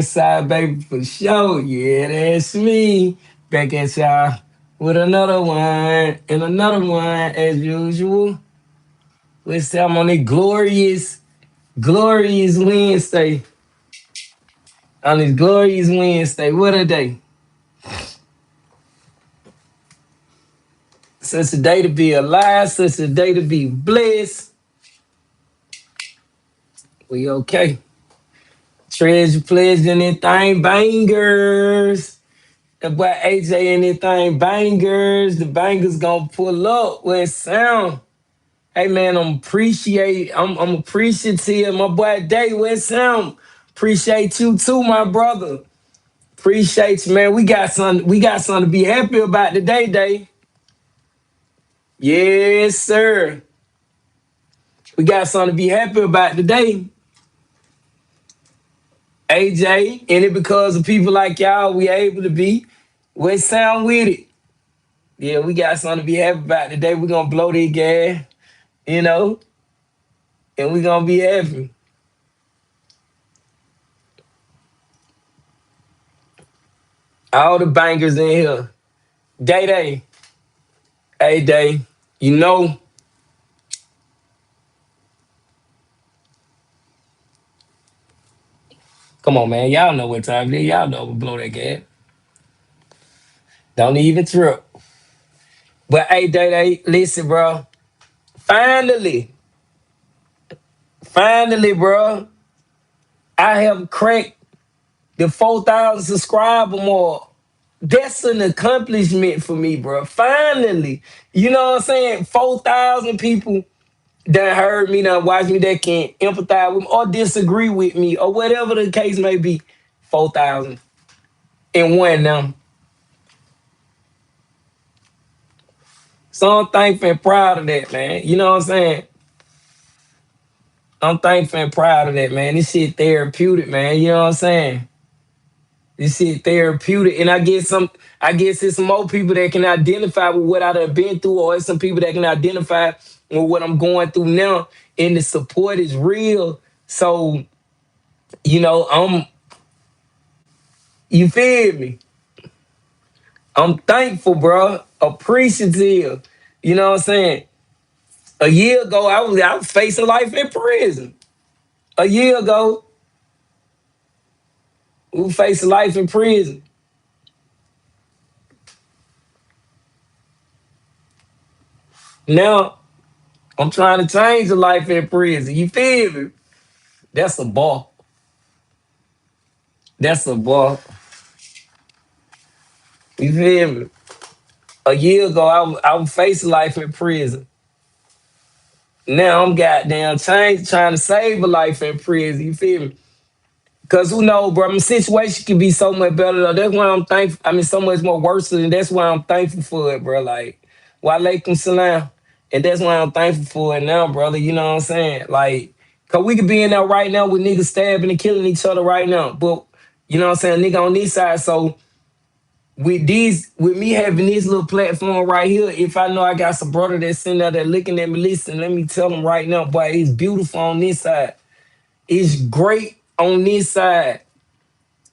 Side baby for sure. Yeah, that's me. Back at y'all with another one and another one as usual. Let's say I'm on a glorious Wednesday. On this glorious Wednesday. What a day. Such a day to be alive, such a day to be blessed. We okay. Treasure, pleasure, anything bangers. That boy AJ anything bangers. The bangers gonna pull up with sound. Hey man, I'm appreciative. My boy Day with sound. Appreciate you too, my brother. Appreciate you, man. We got something to be happy about today, Day. Yes, sir. We got something to be happy about today. AJ, and it because of people like y'all, we able to be. With sound with it. Yeah, we got something to be happy about today. We're gonna blow this gas, you know, and we're gonna be happy. All the bangers in here. Day Day. Hey Day. You know, come on, man. Y'all know what time it is. Y'all know we blow that gas. Don't even trip. But hey, Day Day, listen, bro. Finally, finally, bro, I have cracked the 4,000 subscriber mark. That's an accomplishment for me, bro. Finally, you know what I'm saying? 4,000 people that heard me, that watched me, that can empathize with me or disagree with me or whatever the case may be. 4,000 in one now. So I'm thankful and proud of that, man. You know what I'm saying? I'm thankful and proud of that, man. This shit therapeutic, man. You know what I'm saying? This shit therapeutic. And I guess it's some more people that can identify with what I done been through, or it's some people that can identify with what I'm going through now. And the support is real. So, you feel me? I'm thankful, bro. Appreciative. You know what I'm saying? A year ago, I was facing life in prison. A year ago, we were facing life in prison. Now, I'm trying to change the life in prison. You feel me? That's a ball. That's a ball. You feel me? A year ago, I was facing life in prison. Now I'm goddamn trying to save a life in prison. You feel me? Cause who knows, bro? My situation could be so much better. Though. That's why I'm thankful. I mean, so much more worse than that's why I'm thankful for it, bro. Like, walaikum salam, and that's why I'm thankful for it now, brother. You know what I'm saying? Like, cause we could be in there right now with niggas stabbing and killing each other right now, but you know what I'm saying, nigga on this side. So with me having this little platform right here, if I know I got some brother that's sitting there that looking at me, listen, let me tell them right now, boy, it's beautiful on this side. It's great on this side.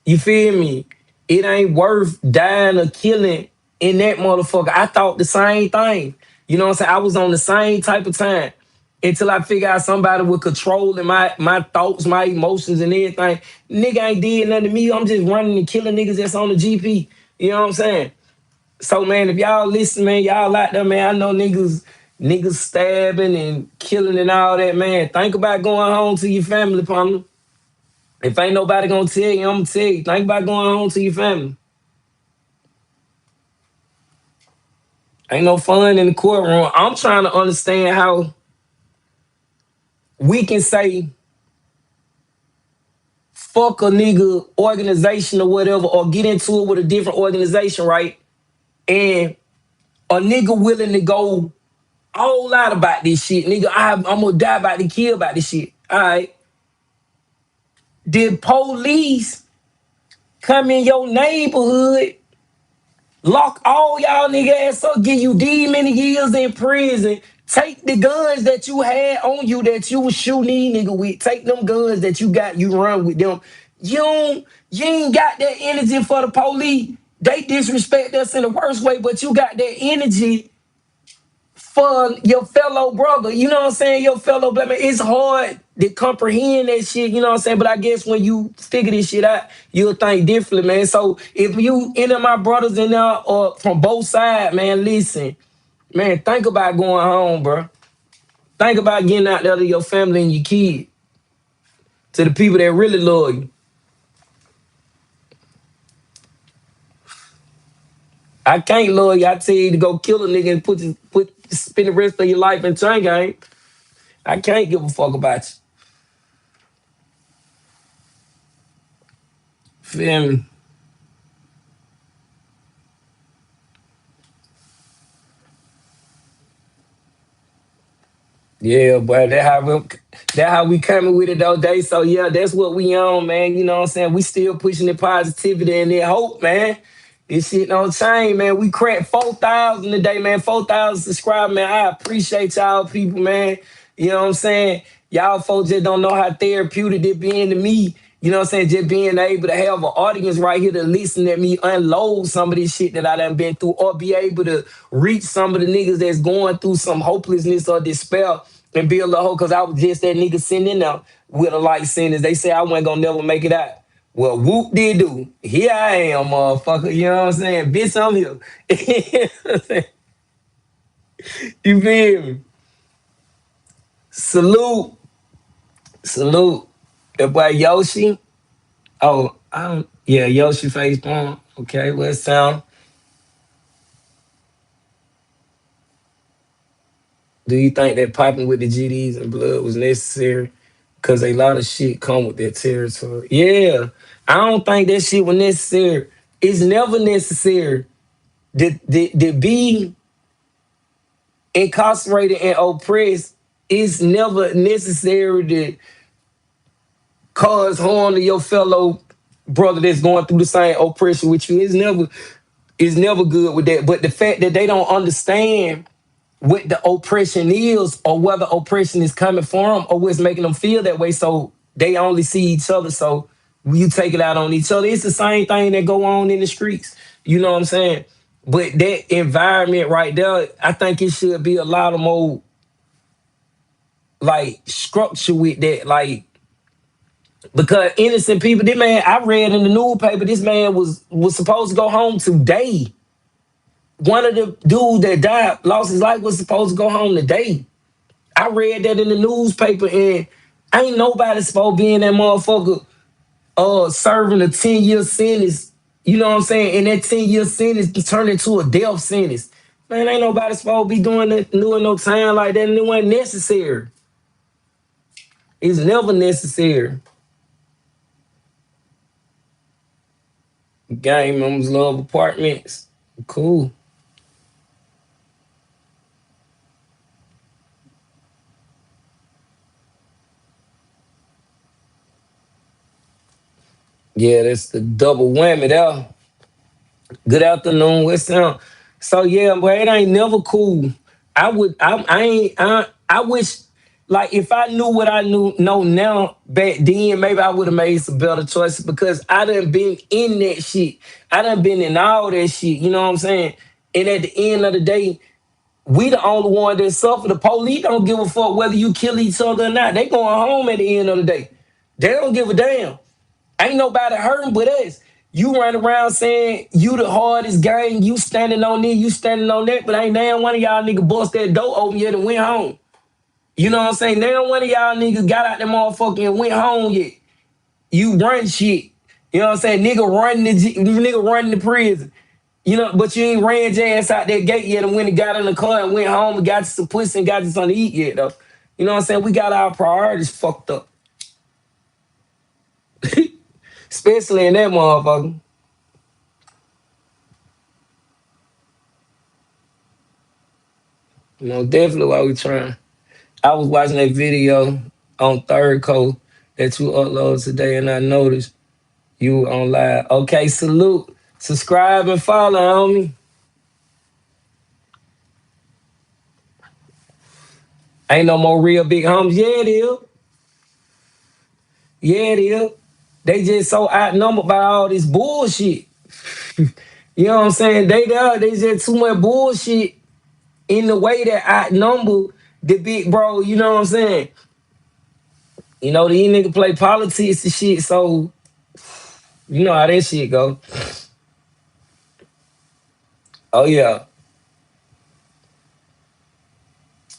You feel me? It ain't worth dying or killing in that motherfucker. I thought the same thing. You know what I'm saying? I was on the same type of time until I figure out somebody with control and my thoughts, my emotions, and everything. Nigga ain't did nothing to me. I'm just running and killing niggas that's on the GP. You know what I'm saying? So man, if y'all listen, man, y'all out there, man. I know niggas stabbing and killing and all that, man. Think about going home to your family, partner. If ain't nobody gonna tell you, I'm gonna tell you. Think about going home to your family. Ain't no fun in the courtroom. I'm trying to understand how we can say fuck a nigga organization or whatever, or get into it with a different organization, right? And a nigga willing to go all out about this shit, nigga. I'm gonna die about the kill about this shit. All right. Did police come in your neighborhood, lock all y'all nigga ass up, give you these many years in prison, take the guns that you had on you that you was shooting these nigga with, take them guns that you got, you run with them. You don't You ain't got that energy for the police. They disrespect us in the worst way, but you got that energy for your fellow brother. You know what I'm saying? Your fellow black man. It's hard to comprehend that shit, you know what I'm saying? But I guess when you figure this shit out, you'll think differently, man. So if you any of my brothers in there or from both sides, man, listen, man, think about going home, bro. Think about getting out there to your family and your kid, to the people that really love you. I can't love you. I tell you to go kill a nigga and spend the rest of your life in chain gang. I can't give a fuck about you. Feel me? Yeah, but that how we coming with it those days. So yeah, that's what we on, man. You know what I'm saying? We still pushing the positivity and the hope, man. This shit don't change, man. We cracked 4,000 today, man. 4,000 subscribers, man. I appreciate y'all people, man. You know what I'm saying? Y'all folks just don't know how therapeutic it being to me. You know what I'm saying? Just being able to have an audience right here to listen at me unload some of this shit that I done been through, or be able to reach some of the niggas that's going through some hopelessness or despair and build a hope. Cause I was just that nigga sitting in there with a life sentence. They say I wasn't gonna never make it out. Well, whoop did do. Here I am, motherfucker. You know what I'm saying? Bitch, I'm here. You feel me? Salute. Salute. That boy Yoshi. Oh, I don't, yeah, Yoshi face palm. Okay, what sound? Do you think that popping with the GDs and blood was necessary? Cause a lot of shit come with that territory. Yeah. I don't think that shit was necessary. It's never necessary to be incarcerated and oppressed. It's never necessary to cause harm to your fellow brother that's going through the same oppression with you. It's never good with that. But the fact that they don't understand what the oppression is, or whether oppression is coming from, or what's making them feel that way, so they only see each other. So you take it out on each other. It's the same thing that go on in the streets. You know what I'm saying? But that environment right there, I think it should be a lot of more like structure with that, like, because innocent people. This man, I read in the newspaper, this man was supposed to go home today. One of the dudes that died, lost his life, was supposed to go home today. I read that in the newspaper, and ain't nobody supposed to be in that motherfucker serving a 10-year sentence. You know what I'm saying? And that 10-year sentence turned into a death sentence. Man, ain't nobody supposed to be doing no time like that, and it wasn't necessary. It's never necessary. Gang members love apartments. Cool. Yeah, that's the double whammy there. Good afternoon, what's sound? So yeah, but it ain't never cool. I ain't, I wish, like, if I knew what I know now back then, maybe I would have made some better choices, because I done been in that shit. I done been in all that shit, you know what I'm saying? And at the end of the day, we the only one that suffer. The police don't give a fuck whether you kill each other or not. They going home at the end of the day. They don't give a damn. Ain't nobody hurting but us. You run around saying you the hardest gang, you standing on this, you standing on that, but ain't damn one of y'all niggas bust that door open yet and went home. You know what I'm saying? Damn one of y'all niggas got out that motherfucker and went home yet. You run shit. You know what I'm saying? Nigga running the prison. You know, but you ain't ran your ass out that gate yet and went and got in the car and went home and got you some pussy and got you something to eat yet though. You know what I'm saying? We got our priorities fucked up. Especially in that motherfucker. You know, definitely why we trying. I was watching that video on Third Coast that you uploaded today, and I noticed you were on live. Okay, salute. Subscribe and follow, homie. Ain't no more real big homies. Yeah, it is. Yeah, it is. They just so outnumbered by all this bullshit. You know what I'm saying? They just too much bullshit in the way that outnumber the big bro. You know what I'm saying? You know, these niggas play politics and shit, so you know how that shit go. Oh yeah.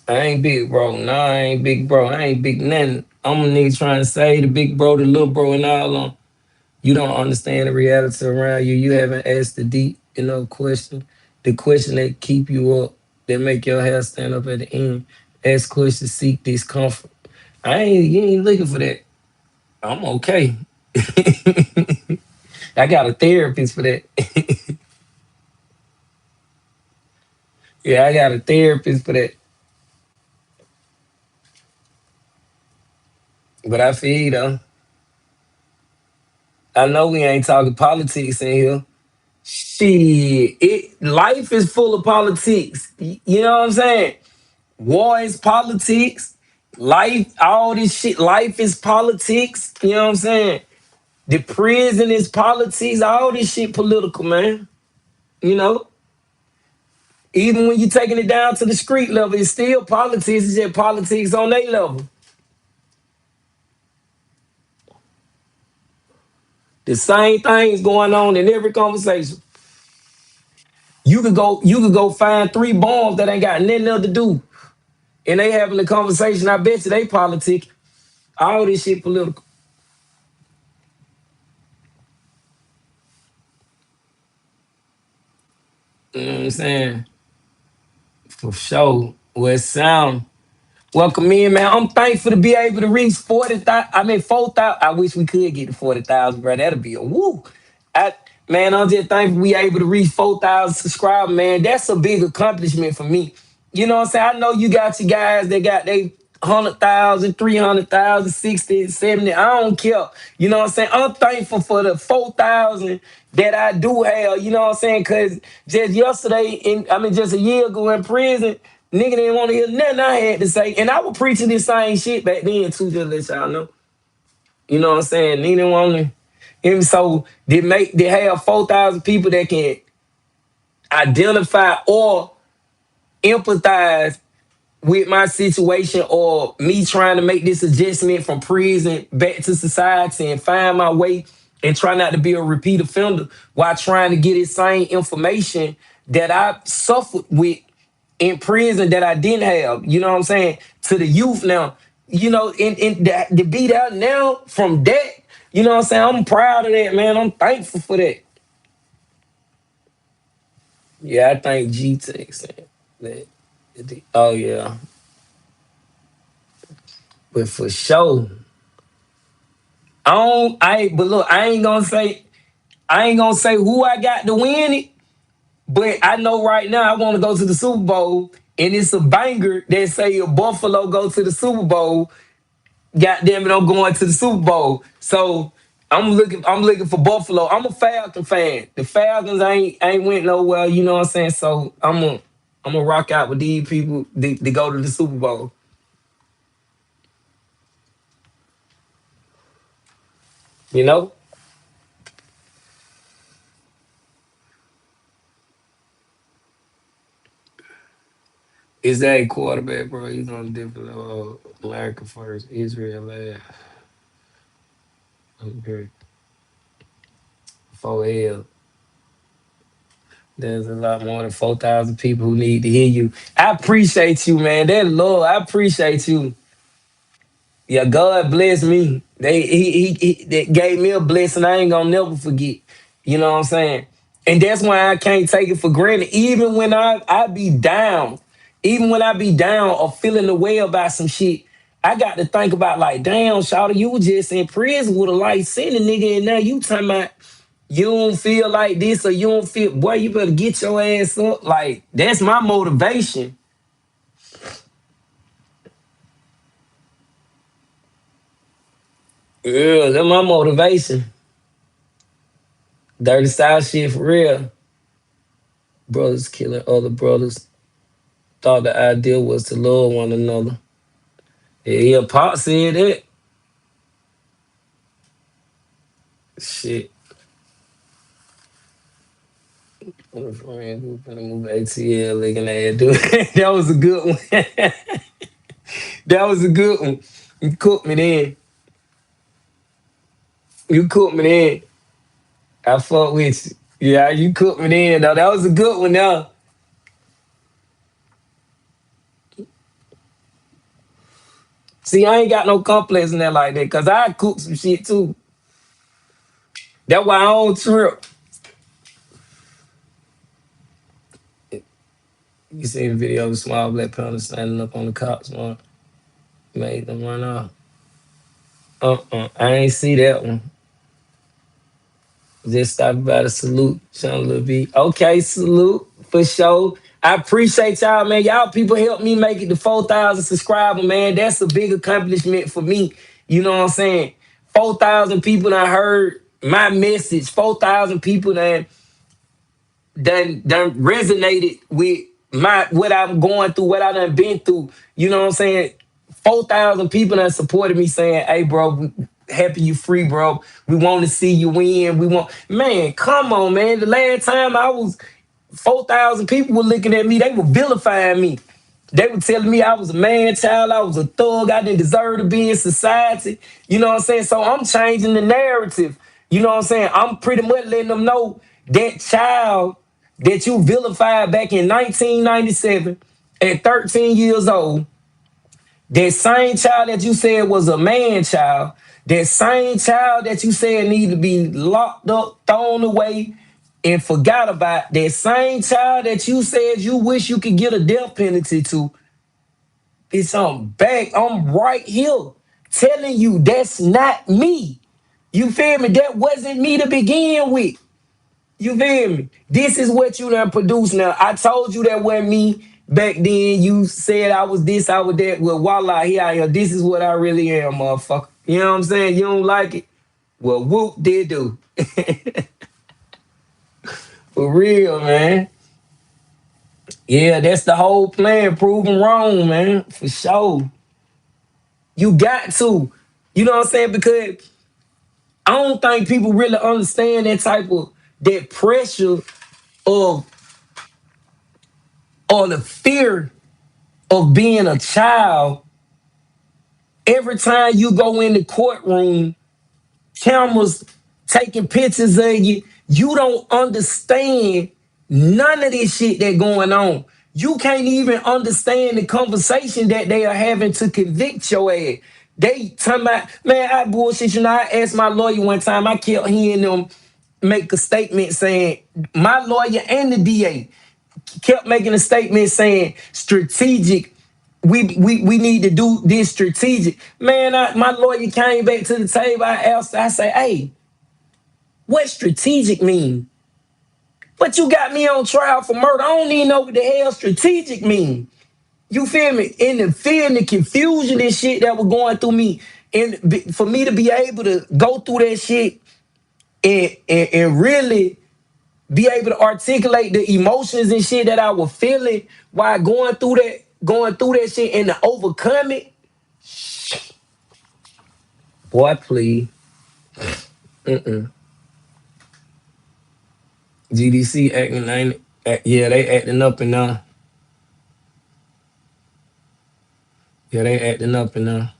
I ain't big bro. Nah, I ain't big bro. I ain't big nothing. I'm a nigga trying to say the big bro, the little bro, and all on. You don't understand the reality around you. You haven't asked the deep, question. The question that keep you up, that make your hair stand up at the end. Ask questions, seek discomfort. You ain't looking for that. I'm okay. I got a therapist for that. Yeah, I got a therapist for that. But I feel you though. I know we ain't talking politics in here. Shit, life is full of politics. You know what I'm saying? War is politics. Life, all this shit. Life is politics. You know what I'm saying? The prison is politics. All this shit political, man. You know, even when you're taking it down to the street level, it's still politics. It's just politics on their level. The same things going on in every conversation. You could go find three bombs that ain't got nothing else to do, and they having a conversation. I bet you they politic. All this shit political. You know what I'm saying? For sure. Well, it sound. Welcome in, man. I'm thankful to be able to reach 40,000. I mean, 4,000. I wish we could get to 40,000, bro. That'd be a woo. I, man, I'm just thankful we able to reach 4,000 subscribers, man. That's a big accomplishment for me. You know what I'm saying? I know you got your guys that got they 100,000, 300,000, 60, 70. I don't care. You know what I'm saying? I'm thankful for the 4,000 that I do have. You know what I'm saying? Because just yesterday, just a year ago in prison, nigga didn't want to hear nothing I had to say. And I was preaching this same shit back then, too, just to let y'all know. You know what I'm saying? Nigga didn't want to. And so they have 4,000 people that can identify or empathize with my situation or me trying to make this adjustment from prison back to society and find my way and try not to be a repeat offender while trying to get the same information that I suffered with in prison that I didn't have. You know what I'm saying? To the youth now, to be there now from that, you know what I'm saying? I'm proud of that, man. I'm thankful for that. Yeah, I thank G-Tex. That. Oh, yeah. But for sure, but look, I ain't gonna say who I got to win it, but I know right now I want to go to the Super Bowl, and it's a banger that say if Buffalo go to the Super Bowl, goddamn it, I'm going to the Super Bowl. So I'm looking for Buffalo. I'm a Falcon fan. The Falcons ain't went nowhere, you know what I'm saying? So I'm gonna rock out with these people to go to the Super Bowl. You know? Is that a quarterback, bro? He's on a different America first, Israel last. Okay. 4L. There's a lot more than 4,000 people who need to hear you. I appreciate you, man. That love, I appreciate you. Yeah, God bless me. He that gave me a blessing I ain't gonna never forget. You know what I'm saying? And that's why I can't take it for granted. Even when I be down, even when I be down or feeling the way about some shit, I got to think about like, damn, Shawty, you was just in prison with a life sentence, nigga, and now you talking about you don't feel like this or you don't feel, boy, you better get your ass up. Like, that's my motivation. Yeah, that's my motivation. Dirty South shit for real. Brothers killing other brothers. Thought the idea was to love one another. Yeah, Pop said that. Shit. What a friend who finna move ATL looking at dude. That was a good one. That was a good one. You cooked me then. You cooked me then. I fuck with you. Yeah, you cooked me then though. That was a good one now. See, I ain't got no complex in that like that, cause I cook some shit too. That's why I don't trip. You seen the video of the small black panther standing up on the cops, man. Made them run off. I ain't see that one. Just stopped by to salute Sean Lil B. Okay, salute for sure. I appreciate y'all, man. Y'all people help me make it to 4,000 subscribers, man. That's a big accomplishment for me. You know what I'm saying? 4,000 people that heard my message. 4,000 people that done resonated with my what I'm going through, what I done been through. You know what I'm saying? 4,000 people that supported me saying, hey, bro, happy you free, bro. We want to see you win. We want, man, come on, man. The last time I was 4,000 people were looking at me, they were vilifying me. They were telling me I was a man child, I was a thug, I didn't deserve to be in society. You know what I'm saying? So I'm changing the narrative. You know what I'm saying? I'm pretty much letting them know that child that you vilified back in 1997 at 13 years old, that same child that you said was a man child, that same child that you said needed to be locked up, thrown away, and forgot about, that same child that you said you wish you could get a death penalty to, it's on back. I'm right here telling you that's not me. You feel me? That wasn't me to begin with. You feel me? This is what you done produced now. I told you that wasn't me back then. You said I was this, I was that. Well, voila, here I am. This is what I really am, motherfucker. You know what I'm saying? You don't like it? Well, whoop did do. For real, man. Yeah, that's the whole plan. Proven wrong, man. For sure. You got to. You know what I'm saying? Because I don't think people really understand that type of that pressure of or the fear of being a child. Every time you go in the courtroom, cameras taking pictures of you, you don't understand none of this shit that going on. You can't even understand the conversation that they are having to convict your ass. They talking about, man, I bullshit. You know, I asked my lawyer one time, I kept hearing them make a statement saying, my lawyer and the DA kept making a statement saying strategic. We need to do this strategic. Man, my lawyer came back to the table. I asked, I say, hey, what strategic mean? But you got me on trial for murder. I don't even know what the hell strategic mean. You feel me? In the fear and the confusion and shit that was going through me, and for me to be able to go through that shit and really be able to articulate the emotions and shit that I was feeling while going through that shit and to overcome it. Boy, please. GDC acting ain't yeah, they acting up and now. Yeah, they acting up and now.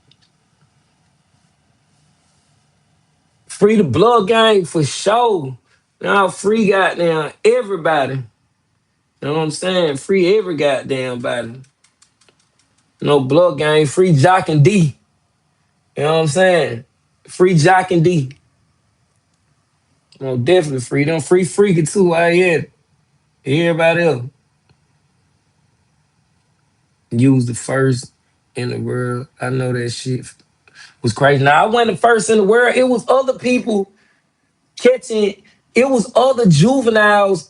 Free the blood gang for sure. Now free goddamn everybody. You know what I'm saying? Free every goddamn body. No blood gang, free Jock and D. You know what I'm saying? Free Jock and D. No, definitely free them. Free freaking too. I yeah. Everybody else. You was the first in the world. I know that shit was crazy. Now I wasn't the first in the world. It was other people catching. It was other juveniles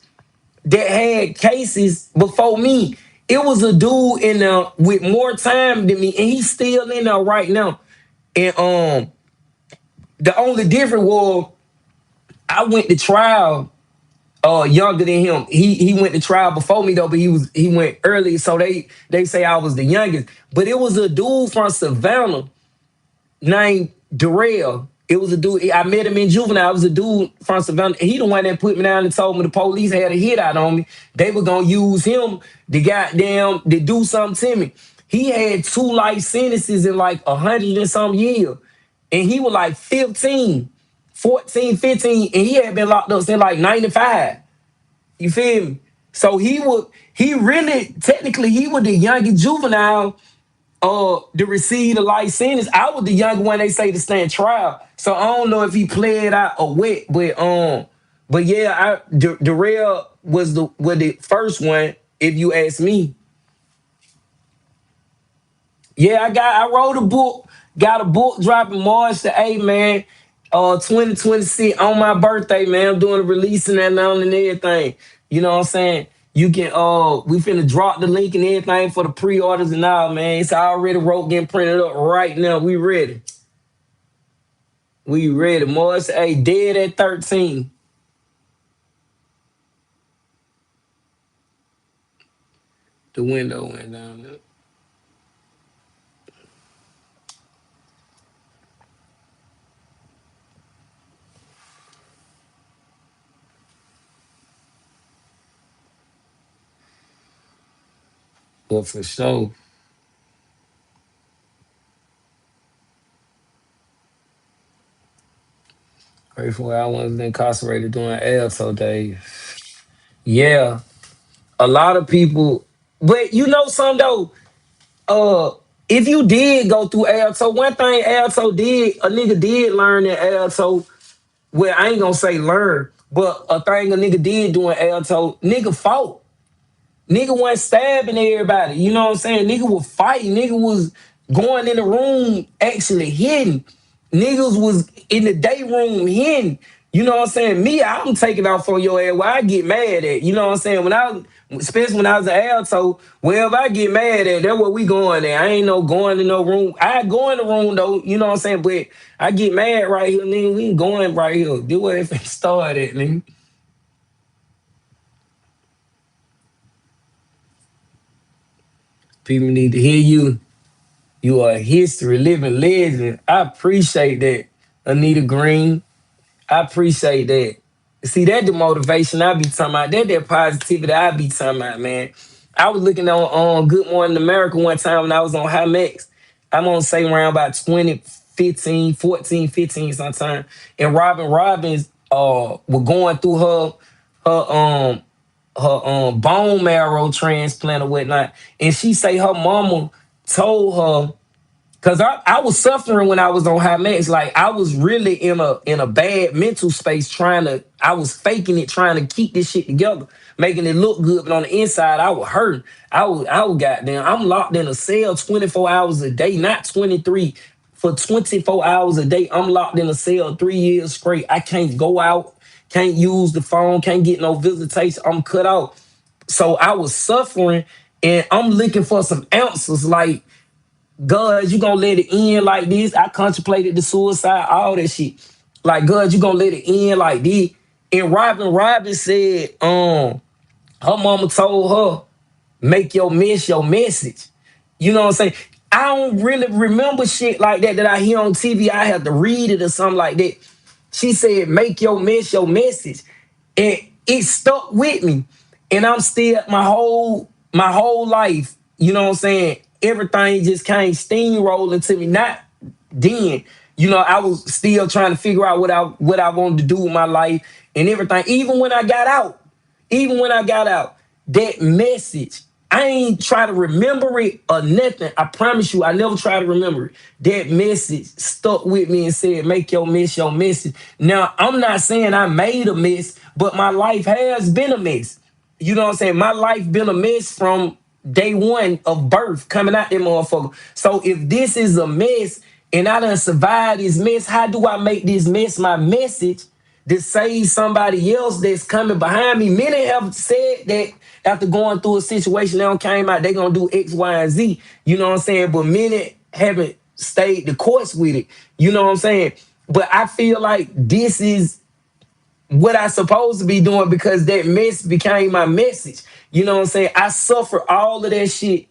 that had cases before me. It was a dude in there with more time than me, and he's still in there right now. And the only difference was I went to trial younger than him. He went to trial before me though, but he went early, so they say I was the youngest. But it was a dude from Savannah named Darrell. It was a dude. I met him in juvenile. It was a dude from Savannah. He the one that put me down and told me the police had a hit out on me. They were gonna use him to do something to me. He had two life sentences in like 100 and some years. And he was like 15, 14, 15, and he had been locked up since like 95. You feel me? So he really technically he was the youngest juvenile to receive the life sentence. I was the younger one they say to stand trial. So I don't know if he played out or what, but yeah, Darrell was the first one, if you ask me. Yeah, I wrote a book, got a book dropping March the 8th, man. 2026 on my birthday, man. I'm doing a releasing that now and everything. You know what I'm saying? You can we finna drop the link and everything for the pre-orders and all, man. It's already wrote getting printed up right now. We ready. We ready. March the 8th, dead at 13. The window went down there. But for sure. Grateful I was incarcerated during ALTO days. Yeah, a lot of people. But you know something though, uh, if you did go through ALTO, one thing ALTO did, a nigga did learn in ALTO. Well, I ain't gonna say learn, but a thing a nigga did doing ALTO, nigga fought. Nigga wasn't stabbing everybody. You know what I'm saying? Nigga was fighting. Nigga was going in the room actually hitting. Niggas was in the day room hitting. You know what I'm saying? Me, I'm taking off on your ass where I get mad at. You know what I'm saying? Especially when I was an alto, wherever I get mad at, that's where we going at. I ain't no going in no room. I go in the room though, you know what I'm saying? But I get mad right here, nigga. We ain't going right here. Do what if it started, nigga. People need to hear you. You are a history, living legend. I appreciate that, Anita Green. I appreciate that. See, that the motivation I be talking about. That positivity I be talking about, man. I was looking on Good Morning America one time when I was on High Max. I'm gonna say around about 2015, 14, 15 sometime. And Robin Robbins was going through her bone marrow transplant or whatnot. And she say her mama told her, cause I was suffering when I was on High Max. Like I was really in a bad mental space I was faking it, trying to keep this shit together, making it look good, but on the inside I was hurting. I was goddamn, I'm locked in a cell 24 hours a day, not 23. For 24 hours a day, I'm locked in a cell 3 years straight. I can't go out, can't use the phone, can't get no visitation. I'm cut off. So I was suffering and I'm looking for some answers like, God, you gonna let it end like this? I contemplated the suicide, all that shit. Like, God, you gonna let it end like this? And Robin said, her mama told her, make your message. You know what I'm saying? I don't really remember shit like that I hear on TV. I have to read it or something like that. She said, make your message. And it stuck with me. And I'm still my whole life, you know what I'm saying? Everything just came steamrolling to me. Not then. You know, I was still trying to figure out what I wanted to do with my life and everything. Even when I got out, that message, I ain't try to remember it or nothing. I promise you, I never try to remember it. That message stuck with me and said, make your message. Now, I'm not saying I made a mess, but my life has been a mess. You know what I'm saying? My life been a mess from day one of birth coming out that motherfucker. So if this is a mess and I done survived this mess, how do I make this mess my message to save somebody else that's coming behind me? Many have said that after going through a situation, they don't came out, they gonna do X, Y, and Z. You know what I'm saying? But many haven't stayed the course with it. You know what I'm saying? But I feel like this is what I supposed to be doing because that mess became my message. You know what I'm saying? I suffer all of that shit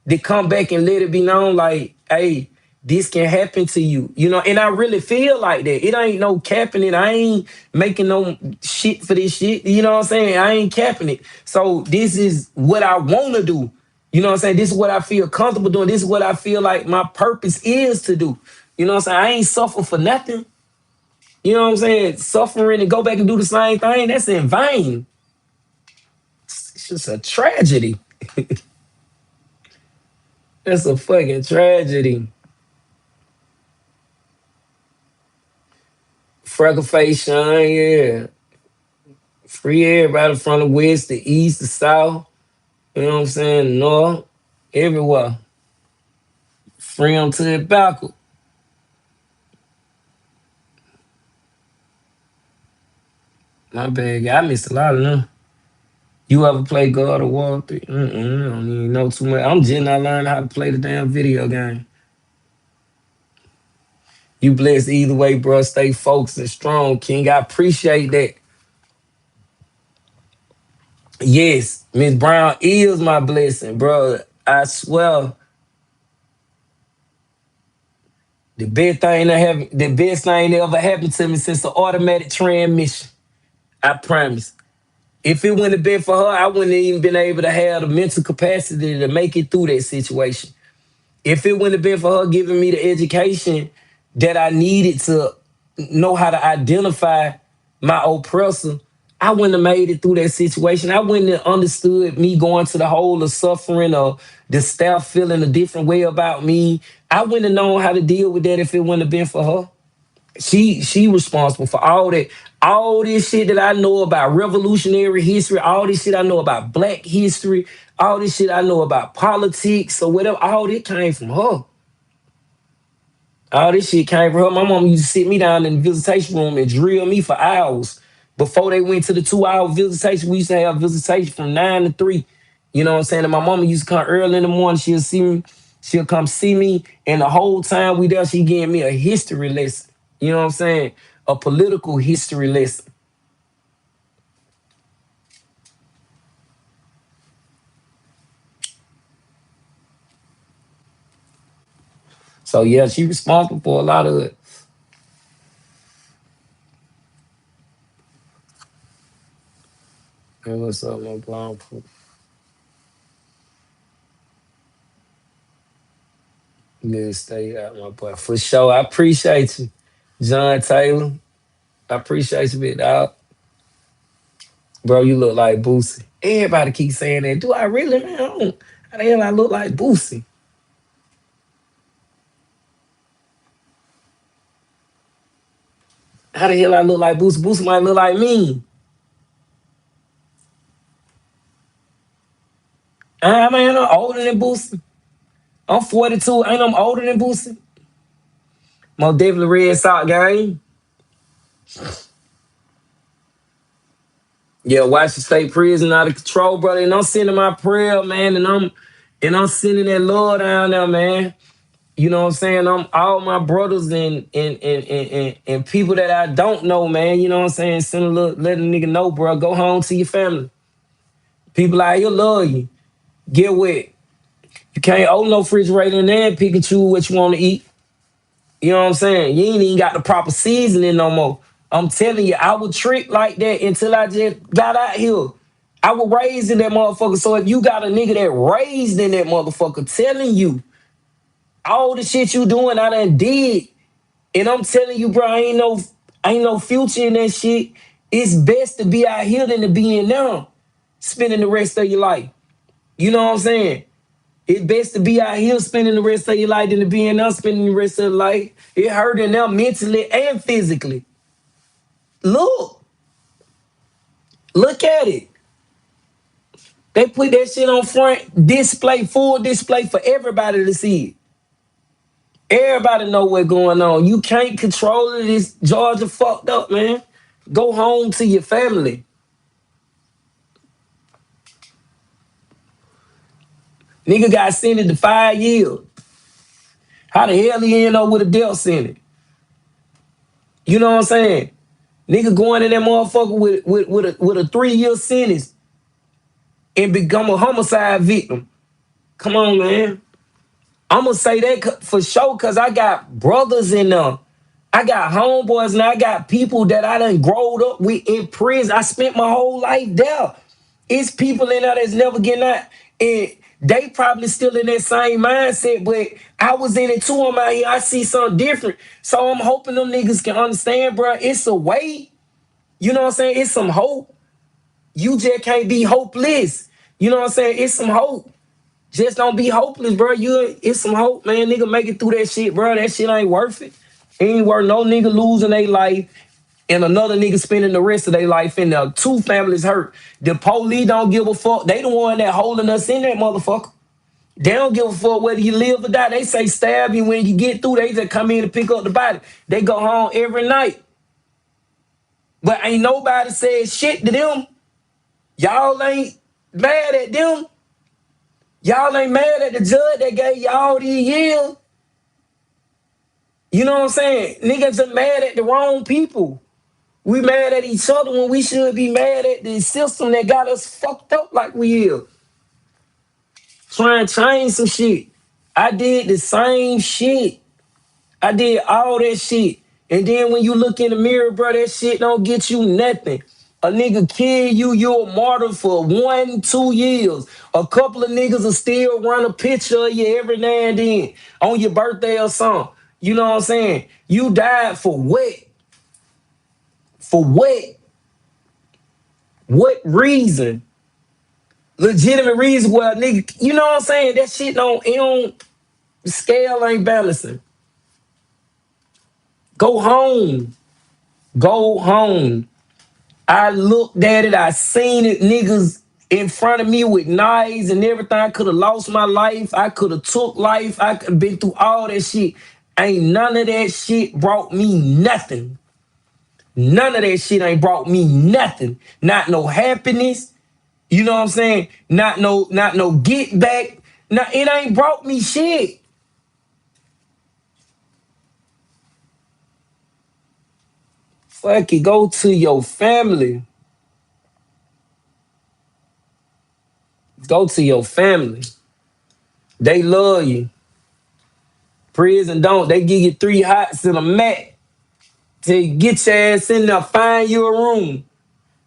to come back and let it be known like, hey, this can happen to you, and I really feel like that. It ain't no capping it. I ain't making no shit for this shit. You know what I'm saying? I ain't capping it. So this is what I want to do. You know what I'm saying? This is what I feel comfortable doing. This is what I feel like my purpose is to do. You know what I'm saying? I ain't suffer for nothing. You know what I'm saying? Suffering and go back and do the same thing, that's in vain. It's just a tragedy. That's a fucking tragedy. Freckle face shine, yeah. Free everybody from the west, the east, the south. You know what I'm saying? North, everywhere. Free them to it backward. My bad, I missed a lot of them. You ever play God of War 3? I don't even know too much. I'm just not learning how to play the damn video game. You blessed either way, bro. Stay focused and strong, King. I appreciate that. Yes, Miss Brown is my blessing, bro. I swear. The best thing that ever happened to me since the automatic transmission. I promise. If it wouldn't have been for her, I wouldn't have even been able to have the mental capacity to make it through that situation. If it wouldn't have been for her giving me the education that I needed to know how to identify my oppressor, I wouldn't have made it through that situation. I wouldn't have understood me going to the hole of suffering or the staff feeling a different way about me. I wouldn't have known how to deal with that if it wouldn't have been for her. She responsible for all this shit that I know about revolutionary history, all this shit I know about black history, all this shit I know about politics or whatever. All this came from her. All this shit came from her. My mom used to sit me down in the visitation room and drill me for hours. Before they went to the 2 hour visitation, we used to have visitation from 9 to 3. You know what I'm saying? And my mama used to come early in the morning. She'll see me. She'll come see me. And the whole time we there, she gave me a history lesson. You know what I'm saying? A political history lesson. So yeah, she responsible for a lot of it. Hey, what's up, my blonde? Good stay out, my boy. For sure. I appreciate you, John Taylor. I appreciate you, big dog. Bro, you look like Boosie. Everybody keeps saying that. Do I really, man? I don't. How the hell I look like Boosie? How the hell I look like Boosie? Boosie might look like me. I mean, I'm older than Boosie. I'm 42. Ain't I'm older than Boosie? Most definitely Red Sox game. Yeah, Washington State prison out of control, brother. And I'm sending my prayer, man, and I'm sending that Lord down there, man. You know what I'm saying? I'm all my brothers and people that I don't know, man. You know what I'm saying? Send a little, let a nigga know, bro. Go home to your family. People out here love you. Get wet. You can't open no refrigerator in there and pick and choose what you want to eat. You know what I'm saying? You ain't even got the proper seasoning no more. I'm telling you, I would trick like that until I just got out here. I was raised in that motherfucker. So if you got a nigga that raised in that motherfucker telling you all the shit you doing, I done did. And I'm telling you, bro, I ain't no future in that shit. It's best to be out here than to be in now, spending the rest of your life. You know what I'm saying? It's best to be out here spending the rest of your life than to be in there spending the rest of your life. It hurting them mentally and physically. Look, look at it. They put that shit on front display, full display for everybody to see it. Everybody know what's going on. You can't control it. It's Georgia fucked up, man. Go home to your family. Nigga got sentenced to 5 years. How the hell he end up with a death sentence? You know what I'm saying? Nigga going in that motherfucker with a 3 year sentence and become a homicide victim. Come on, man. I'm gonna say that for sure, cause I got brothers in them. I got homeboys and I got people that I done growed up with in prison. I spent my whole life there. It's people in there that's never getting out. And they probably still in that same mindset, but I was in it too. I'm out here. I see something different. So I'm hoping them niggas can understand, bro. It's a way. You know what I'm saying? It's some hope. You just can't be hopeless. You know what I'm saying? It's some hope. Just don't be hopeless, bro. It's some hope, man. Nigga make it through that shit, bro. That shit ain't worth it. Ain't worth no nigga losing their life and another nigga spending the rest of their life in there. Two families hurt. The police don't give a fuck. They the one that holding us in that motherfucker. They don't give a fuck whether you live or die. They say stab you when you get through. They just come in to pick up the body. They go home every night. But ain't nobody said shit to them. Y'all ain't mad at them. Y'all ain't mad at the judge that gave y'all these years. You know what I'm saying? Niggas are mad at the wrong people. We mad at each other when we should be mad at the system that got us fucked up like we is. Trying to change some shit. I did the same shit. I did all that shit. And then when you look in the mirror, bro, that shit don't get you nothing. A nigga kill you, you're a martyr for 1-2 years. A couple of niggas will still run a picture of you every now and then on your birthday or something. You know what I'm saying? You died for what? For what? What reason? Legitimate reason where a nigga, you know what I'm saying? That shit the scale ain't balancing. Go home. Go home. I looked at it, I seen it, niggas in front of me with knives and everything. I could have lost my life. I could have took life. I could have been through all that shit. Ain't none of that shit brought me nothing. None of that shit ain't brought me nothing. Not no happiness. You know what I'm saying? Not no get back. No, it ain't brought me shit. Fuck it, go to your family. Go to your family. They love you. Prison don't. They give you 3 hots and a mat to get your ass in there, find you a room.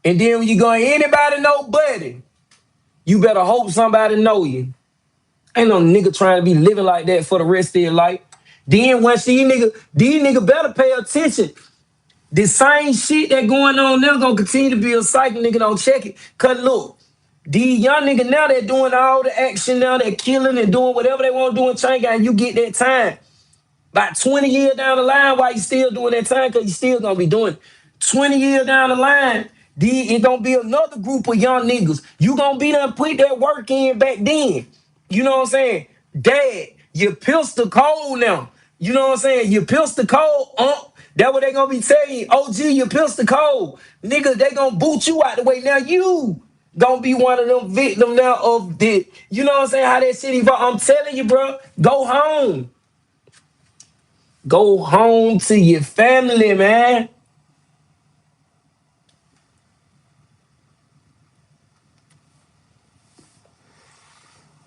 And then when you go, anybody know Buddy, you better hope somebody know you. Ain't no nigga trying to be living like that for the rest of your life. Then once these nigga better pay attention. The same shit that going on now gonna continue to be a cycle, nigga. Don't check it. Cause look, these young niggas now, they're doing all the action now, they're killing and doing whatever they want to do in chain gang. You get that time. About 20 years down the line, while you still doing that time, because you still gonna be doing it. 20 years down the line, it's gonna be another group of young niggas. You gonna be there, put that work in back then. You know what I'm saying? Dad, you pistol cold now. You know what I'm saying? You pistol cold, that what they gonna be telling you. OG, you pistol cold. Nigga, they gonna boot you out the way. Now you gonna be one of them victims now of the, you know what I'm saying, how that shit evolved. I'm telling you, bro, go home. Go home to your family, man.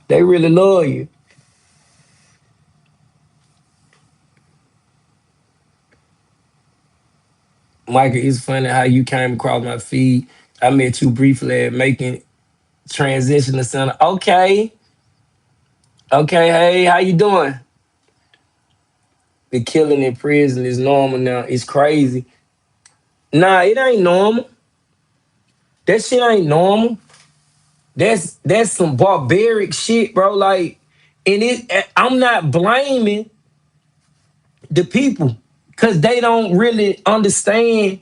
They really love you. Michael, it's funny how you came across my feed. I met you briefly at making transition to center. Okay. Okay, hey, how you doing? The killing in prison is normal now. It's crazy. Nah, it ain't normal. That shit ain't normal. That's some barbaric shit, bro. Like, and I'm not blaming the people because they don't really understand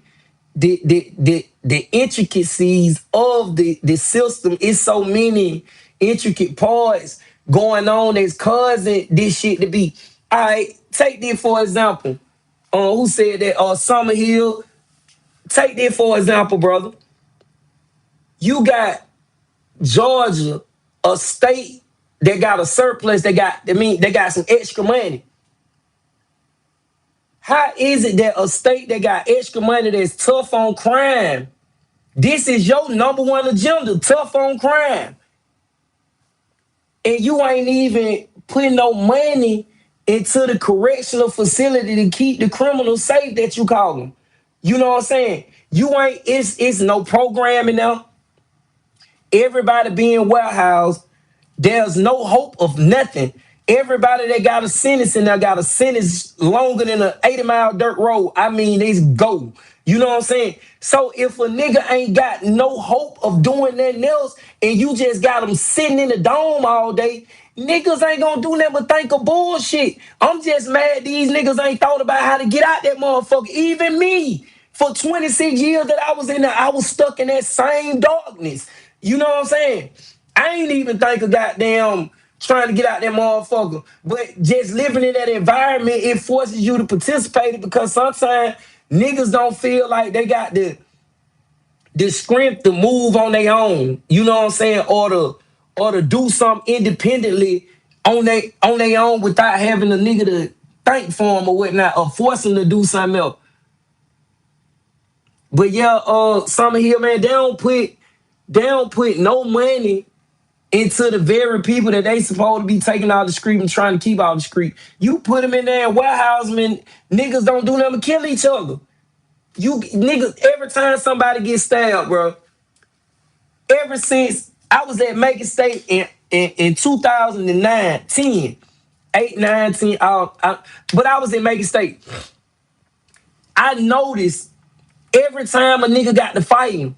the intricacies of the system. It's so many intricate parts going on that's causing this shit to be. All right, take this for example. Who said that? Summer Hill. Take this for example, brother. You got Georgia, a state that got a surplus. They got some extra money. How is it that a state that got extra money that's tough on crime, this is your number one agenda, tough on crime, and you ain't even putting no money into the correctional facility to keep the criminals safe that you call them. You know what I'm saying? You ain't, it's no programming now. Everybody being warehoused. There's no hope of nothing. Everybody that got a sentence and they got a sentence longer than an 80-mile dirt road. I mean, it's go. You know what I'm saying? So if a nigga ain't got no hope of doing nothing else and you just got them sitting in the dome all day, niggas ain't gonna do nothing but think of bullshit. I'm just mad these niggas ain't thought about how to get out that motherfucker. Even me. For 26 years that I was in there, I was stuck in that same darkness. You know what I'm saying? I ain't even think of goddamn trying to get out that motherfucker. But just living in that environment, it forces you to participate because sometimes niggas don't feel like they got the strength to move on their own. You know what I'm saying? Or to do something independently on their own without having a nigga to think for them or whatnot, or force them to do something else. But yeah, some of here, man, they don't put no money into the very people that they supposed to be taking out the street and trying to keep out the street. You put them in there and warehouse them, and niggas don't do nothing but kill each other. You niggas, every time somebody gets stabbed, bro, ever since I was at Macon State in 2009, 10, 8, 9, 10, but I was in Macon State. I noticed every time a nigga got to fighting,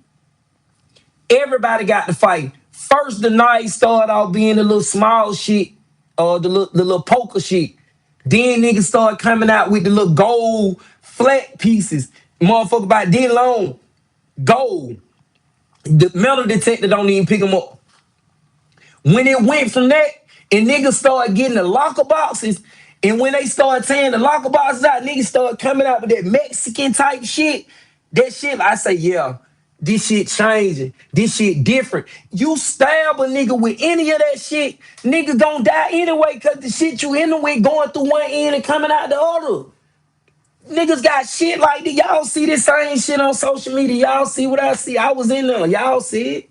everybody got to fight. First, the night started off being the little small shit, or the little poker shit. Then niggas started coming out with the little gold flat pieces. Motherfucker about this long, gold. The metal detector don't even pick them up. When it went from that, and niggas started getting the locker boxes, and when they started tearing the locker boxes out, niggas started coming out with that Mexican type shit. That shit, I say, yeah, this shit changing. This shit different. You stab a nigga with any of that shit, nigga gonna die anyway, because the shit you in with going through one end and coming out the other. Niggas got shit like that. Y'all see this same shit on social media. Y'all see what I see. I was in there. Y'all see it.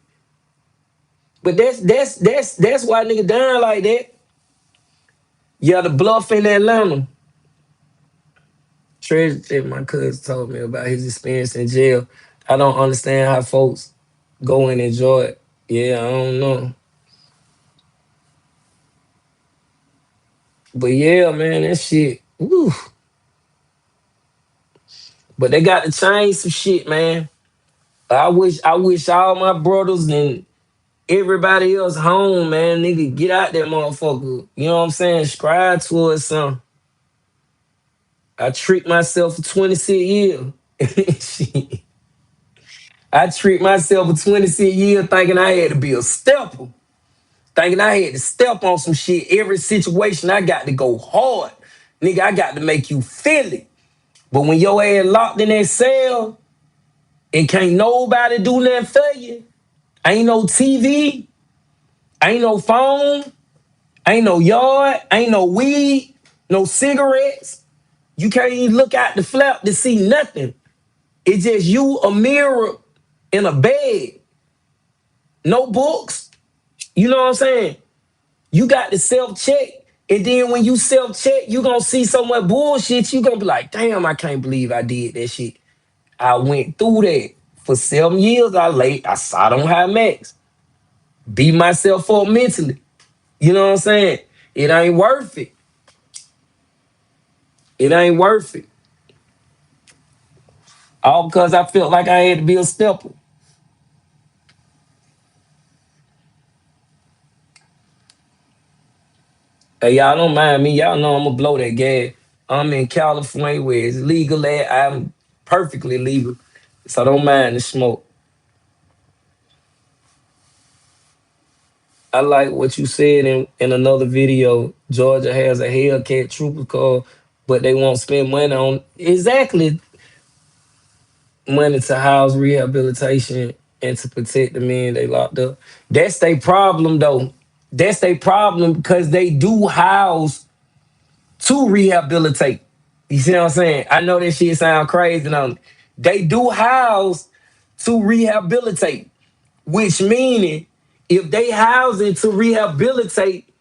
But that's why nigga dying like that. Yeah, the bluff in Atlanta. Treasure that my cousin told me about his experience in jail. I don't understand how folks go and enjoy it. Yeah, I don't know. But yeah, man, that shit. Woo. But they got to change some shit, man. I wish all my brothers and everybody else home, man, nigga, get out that motherfucker. You know what I'm saying? Strive towards something. I tricked myself for 26 years. Shit. I tricked myself for 26 years thinking I had to be a stepper. Thinking I had to step on some shit. Every situation I got to go hard. Nigga, I got to make you feel it. But when your ass locked in that cell and can't nobody do nothing for you, ain't no TV, ain't no phone, ain't no yard, ain't no weed, no cigarettes. You can't even look out the flap to see nothing. It's just you, a mirror, in a bed. No books. You know what I'm saying? You got to self-check. And then when you self-check, you gonna see so much bullshit, you gonna be like, damn, I can't believe I did that shit. I went through that. For 7 years, I sat on high max. Beat myself up mentally. You know what I'm saying? It ain't worth it. It ain't worth it. All because I felt like I had to be a stepper. Hey, y'all don't mind me. Y'all know I'm gonna blow that gas. I'm in California where it's legal at. I'm perfectly legal. So don't mind the smoke. I like what you said in another video. Georgia has a Hellcat Trooper car, but they won't spend money on exactly money to house rehabilitation and to protect the men they locked up. That's their problem though. That's their problem because they do house to rehabilitate. You see what I'm saying? I know that shit sound crazy. They do house to rehabilitate, which meaning if they housing to rehabilitate,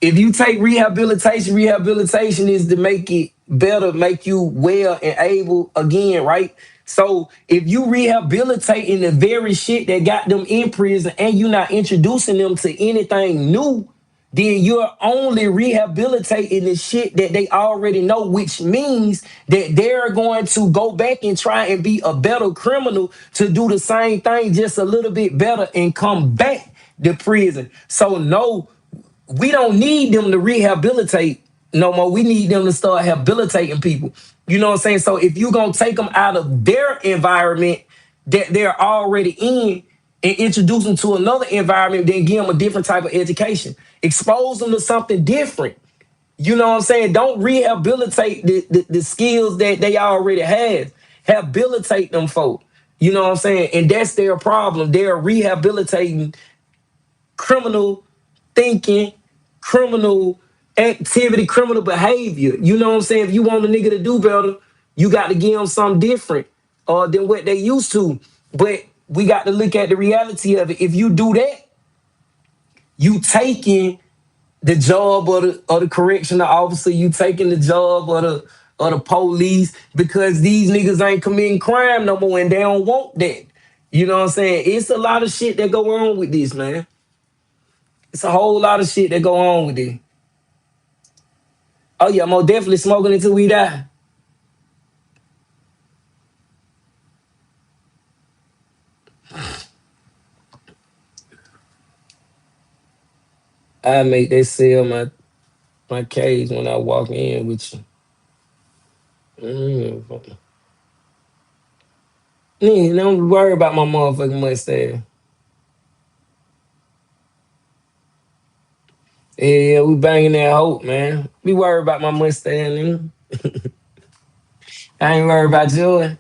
if you take rehabilitation is to make it better, make you well and able again, right? So if you rehabilitating the very shit that got them in prison and you not introducing them to anything new, then you're only rehabilitating the shit that they already know, which means that they're going to go back and try and be a better criminal to do the same thing just a little bit better and come back to prison. So no, we don't need them to rehabilitate no more. We need them to start rehabilitating people. You know what I'm saying? So if you're gonna take them out of their environment that they're already in and introduce them to another environment, then give them a different type of education. Expose them to something different. You know what I'm saying? Don't rehabilitate the skills that they already have. Habilitate them folk. You know what I'm saying? And that's their problem. They're rehabilitating criminal thinking, criminal activity, criminal behavior. You know what I'm saying? If you want a nigga to do better, you got to give them something different than what they used to. But we got to look at the reality of it. If you do that, you taking the job of the correctional officer, you taking the job of the police because these niggas ain't committing crime no more and they don't want that. You know what I'm saying? It's a lot of shit that go on with this, man. It's a whole lot of shit that go on with it. Oh yeah, most definitely smoking until we die. I make they sell my cage when I walk in with you. Mm. Nigga, don't worry about my motherfucking mustache. Yeah, we banging that hope, man. Be worried about my mustache, nigga. I ain't worried about Joy.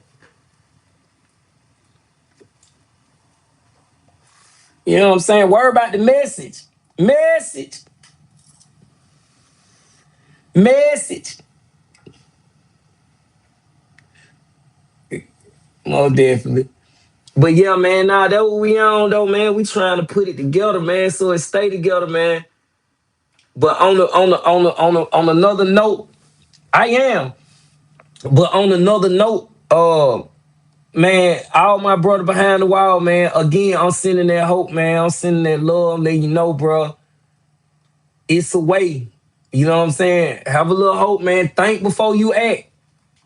You know what I'm saying? Worry about the message. Message. Message. Most definitely. But yeah, man, nah, that what we on though, man. We trying to put it together, man, so it stay together, man. But on another note, I am. But on another note, man, all my brother behind the wall, man. Again, I'm sending that hope, man. I'm sending that love, letting you know, bro. It's a way. You know what I'm saying? Have a little hope, man. Think before you act.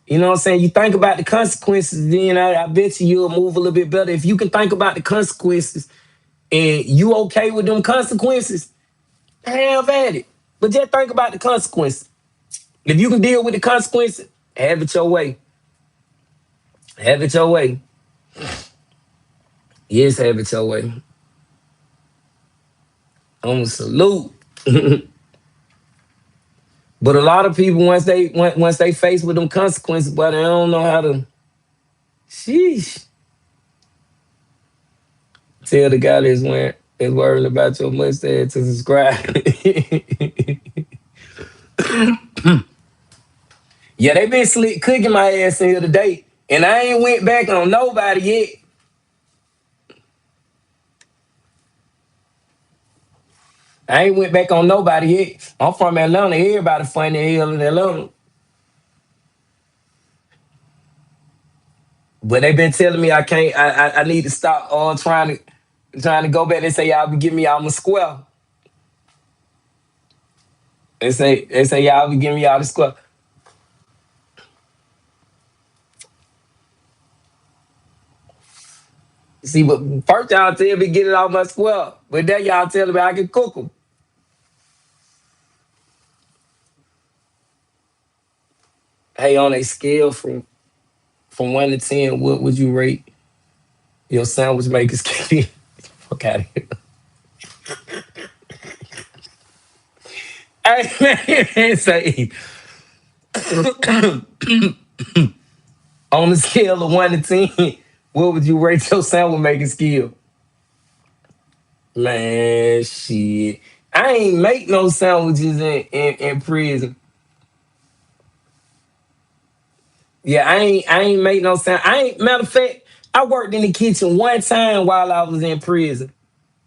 You know what I'm saying? You think about the consequences, then I bet you'll move a little bit better. If you can think about the consequences and you okay with them consequences, have at it. But just think about the consequences. If you can deal with the consequences, have it your way. Have it your way. Yes, have it your way. I'm a salute. But a lot of people once they face with them consequences, but they don't know how to. Sheesh. Tell the guy that's worrying about your mustache to subscribe. Yeah, they been slick cooking my ass in here today, and I ain't went back on nobody yet. I ain't went back on nobody yet. I'm from Atlanta. Everybody funny hell in Atlanta. But they been telling me I can't. I need to stop trying to go back. They say y'all be giving me all my square. They say y'all be giving me all the square. See, but first y'all tell me get it off my square, but then y'all telling me I can cook them. Hey, on a scale from 1 to 10, what would you rate your sandwich maker's skill? Fuck out of here. Hey man, say on the scale of 1 to 10, what would you rate your sandwich making skill? Man, shit. I ain't make no sandwiches in prison. Yeah, I ain't make no sound. I ain't matter of fact, I worked in the kitchen one time while I was in prison.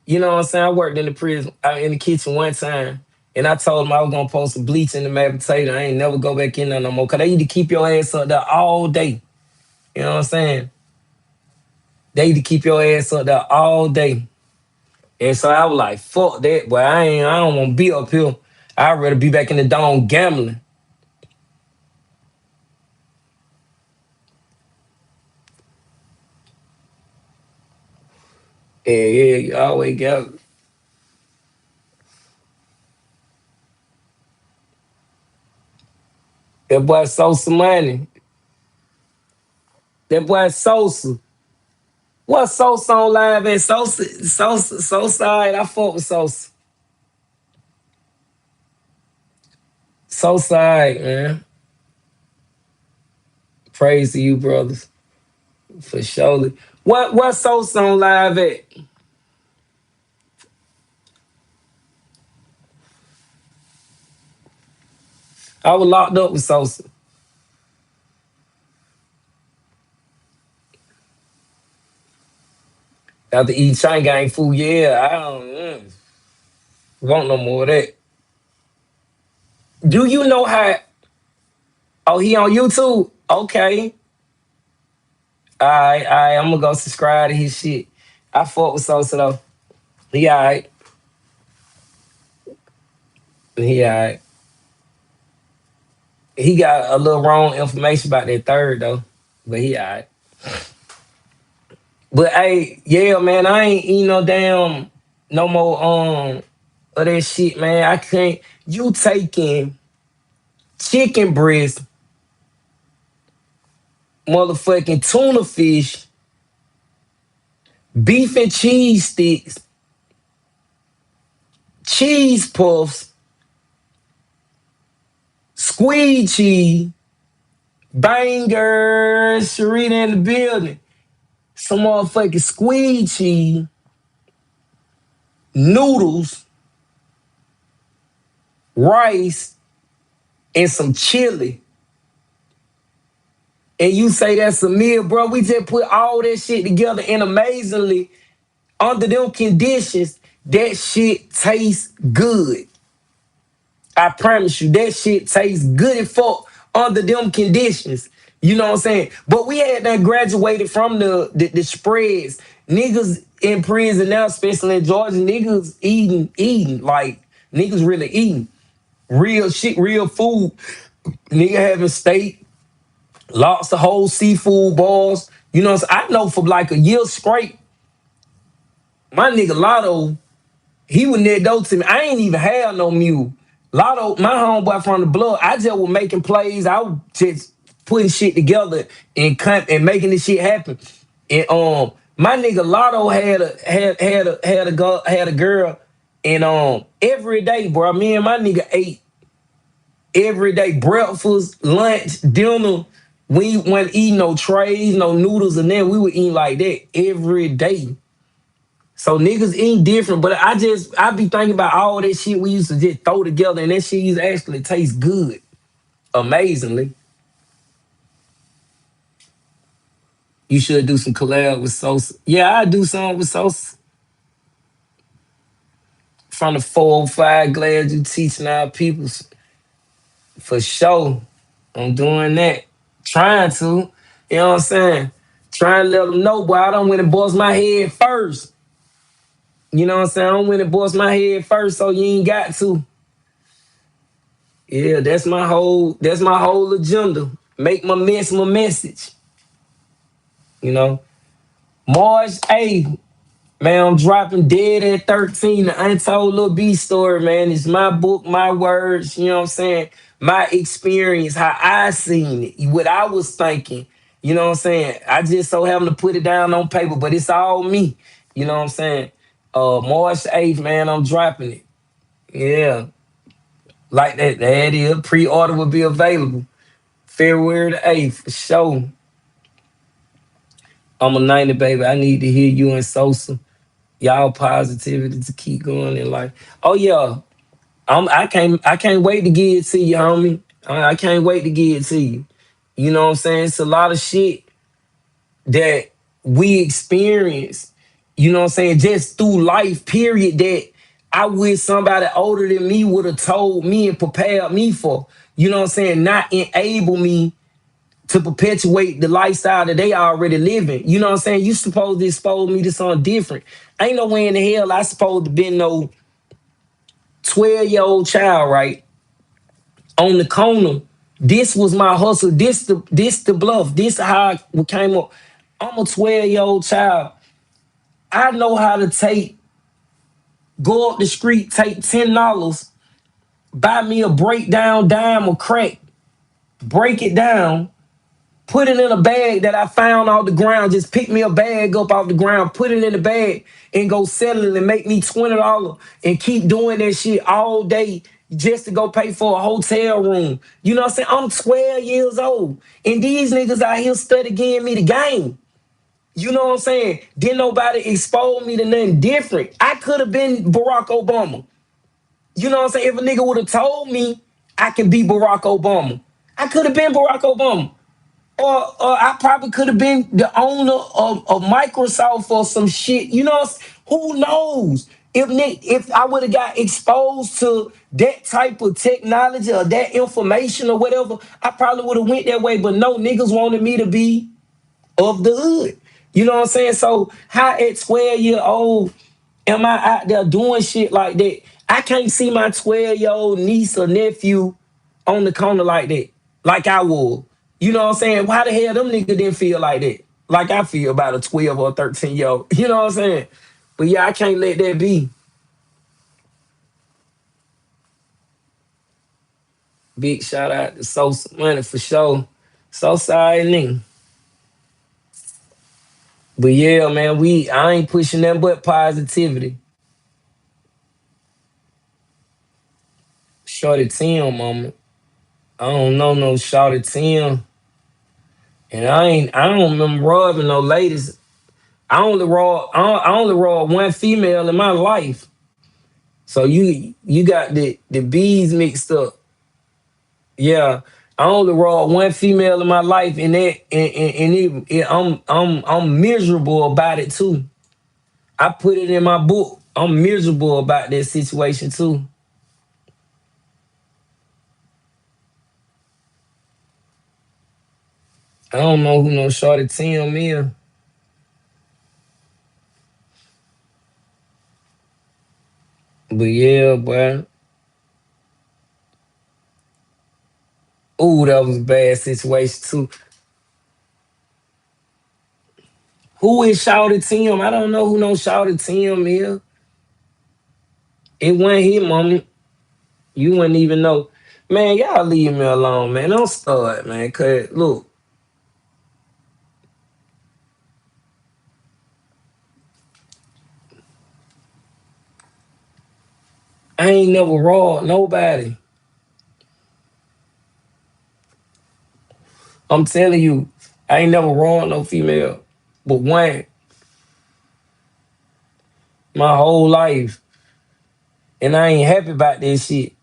You know what I'm saying? I worked in the kitchen one time. And I told them I was gonna post some bleach in the mashed potato. I ain't never go back in there no more. Cause they need to keep your ass up there all day. You know what I'm saying? They need to keep your ass up there all day. And so I was like, fuck that, boy. I don't wanna be up here. I'd rather be back in the dome gambling. Yeah, yeah, you always got that boy Sosa money. That boy Sosa. What Sosa on live at? Sosa, all right, I fuck with Sosa. Sosa, all right, man. Praise to you, brothers. For surely. What Sosa on live at? I was locked up with Sosa. After eating chain gang food, yeah, I don't want no more of that. Do you know how? Oh, he on YouTube? Okay. All right, I'm gonna go subscribe to his shit. I fuck with Sosa though. He all right. He all right. He got a little wrong information about that third though, but he all right. But hey, yeah, man, I ain't eating no more of that shit, man. I can't. You taking chicken breast, motherfucking tuna fish, beef and cheese sticks, cheese puffs, squeeze cheese, bangers, Sharita in the building. Some motherfucking squeeze cheese, noodles, rice, and some chili. And you say that's a meal, bro. We just put all that shit together and amazingly, under them conditions, that shit tastes good. I promise you, that shit tastes good as fuck under them conditions. You know what I'm saying? But we had done graduated from the spreads. Niggas in prison now, especially in Georgia, niggas eating. Like, niggas really eating. Real shit, real food. Nigga having steak, lots of whole seafood balls. You know what I'm saying? I know for like a year straight, my nigga Lotto, he would net dope to me. I ain't even have no mule. Lotto, my homeboy from the blood, I just was making plays. I was just putting shit together and making this shit happen. And my nigga Lotto had a girl, and every day, bro, me and my nigga ate every day, breakfast, lunch, dinner. We weren't eating no trays, no noodles, and then we would eat like that every day. So niggas eat different, but I be thinking about all that shit we used to just throw together, and that shit used to actually taste good, amazingly. You should do some collab with Sosa. Yeah, I do something with Sosa from the 405. Glad you teaching our peoples for sure. I'm doing that, trying to. You know what I'm saying? Trying to let them know, boy. I don't want to bust my head first. You know what I'm saying? I don't want to bust my head first, so you ain't got to. Yeah, that's my whole agenda. Make my mess my message. You know. March 8th, man, I'm dropping Dead at 13, the Untold Lil B story, man. It's my book, my words, you know what I'm saying? My experience, how I seen it, what I was thinking. You know what I'm saying? I just so happen to put it down on paper, but it's all me. You know what I'm saying? March 8th, man, I'm dropping it. Yeah. Like that. That is. Pre-order will be available. February the 8th, for sure. I'm a 90, baby. I need to hear you and Sosa. Y'all positivity to keep going in life. Oh yeah. I can't wait to give it to you, homie. I can't wait to give it to you. You know what I'm saying? It's a lot of shit that we experience, you know what I'm saying, just through life, period, that I wish somebody older than me would have told me and prepared me for, you know what I'm saying, not enable me to perpetuate the lifestyle that they already living. You know what I'm saying? You supposed to expose me to something different. Ain't no way in the hell I supposed to be no 12-year-old child, right? On the corner. This was my hustle. This the bluff. This how I came up. I'm a 12-year-old child. I know how to go up the street, take $10, buy me a breakdown dime or crack, break it down, put it in a bag that I found off the ground. Just pick me a bag up off the ground, put it in the bag, and go sell it and make me $20 and keep doing that shit all day just to go pay for a hotel room. You know what I'm saying? I'm 12 years old. And these niggas out here studying me the game. You know what I'm saying? Didn't nobody expose me to nothing different. I could have been Barack Obama. You know what I'm saying? If a nigga would have told me I can be Barack Obama, I could have been Barack Obama. Or I probably could have been the owner of Microsoft or some shit. You know, who knows? If I would have got exposed to that type of technology or that information or whatever, I probably would have went that way. But no, niggas wanted me to be of the hood. You know what I'm saying? So how at 12-year-old am I out there doing shit like that? I can't see my 12-year-old niece or nephew on the corner like that, like I would. You know what I'm saying? Why the hell them niggas didn't feel like that? Like I feel about a 12 or 13-year-old. You know what I'm saying? But yeah, I can't let that be. Big shout out to Sosa Money for sure. So sorry, nigga. But yeah, man, I ain't pushing nothing but positivity. Shorty Tim, mama. I don't know no Shorty Tim. And I don't remember robbing no ladies. I only robbed one female in my life. So you got the bees mixed up. Yeah. I only robbed one female in my life, and I'm miserable about it too. I put it in my book. I'm miserable about that situation too. I don't know who no Shorty Tim is. But yeah, boy. Ooh, that was a bad situation too. Who is Shouted Tim? I don't know who no Shouted Tim is. It wasn't him, mommy. You wouldn't even know. Man, y'all leave me alone, man. Don't start, man. Cause look, I ain't never raw nobody. I'm telling you, I ain't never raw no female. But one, my whole life. And I ain't happy about this shit.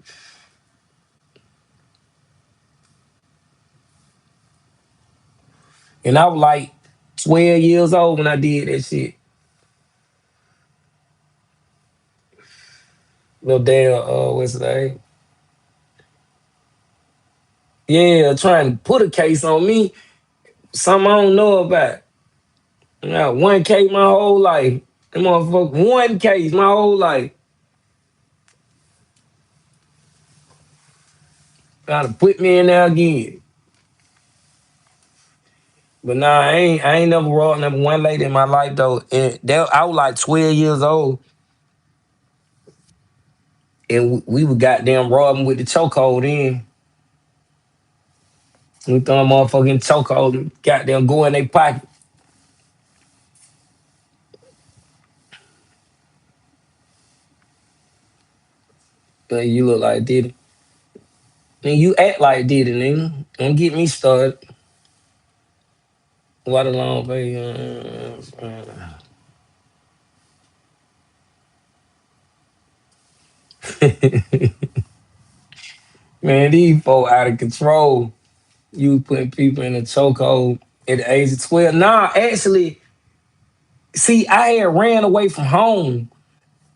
And I was like 12 years old when I did that shit. Little damn, what's the name? Yeah, trying to put a case on me, something I don't know about. Now, 1K my whole life. That motherfucker, 1K my whole life. Gotta put me in there again. But nah, I ain't never robbed number one lady in my life though. And that I was like 12 years old. And we were goddamn robbing with the chokehold in. We throw a motherfucking chokehold and goddamn go in their pocket. But you look like Diddy. And you act like Diddy, nigga. Don't get me started. What a long way. Man, these folk out of control. You putting people in a chokehold at the age of 12. Nah, actually, see, I had ran away from home.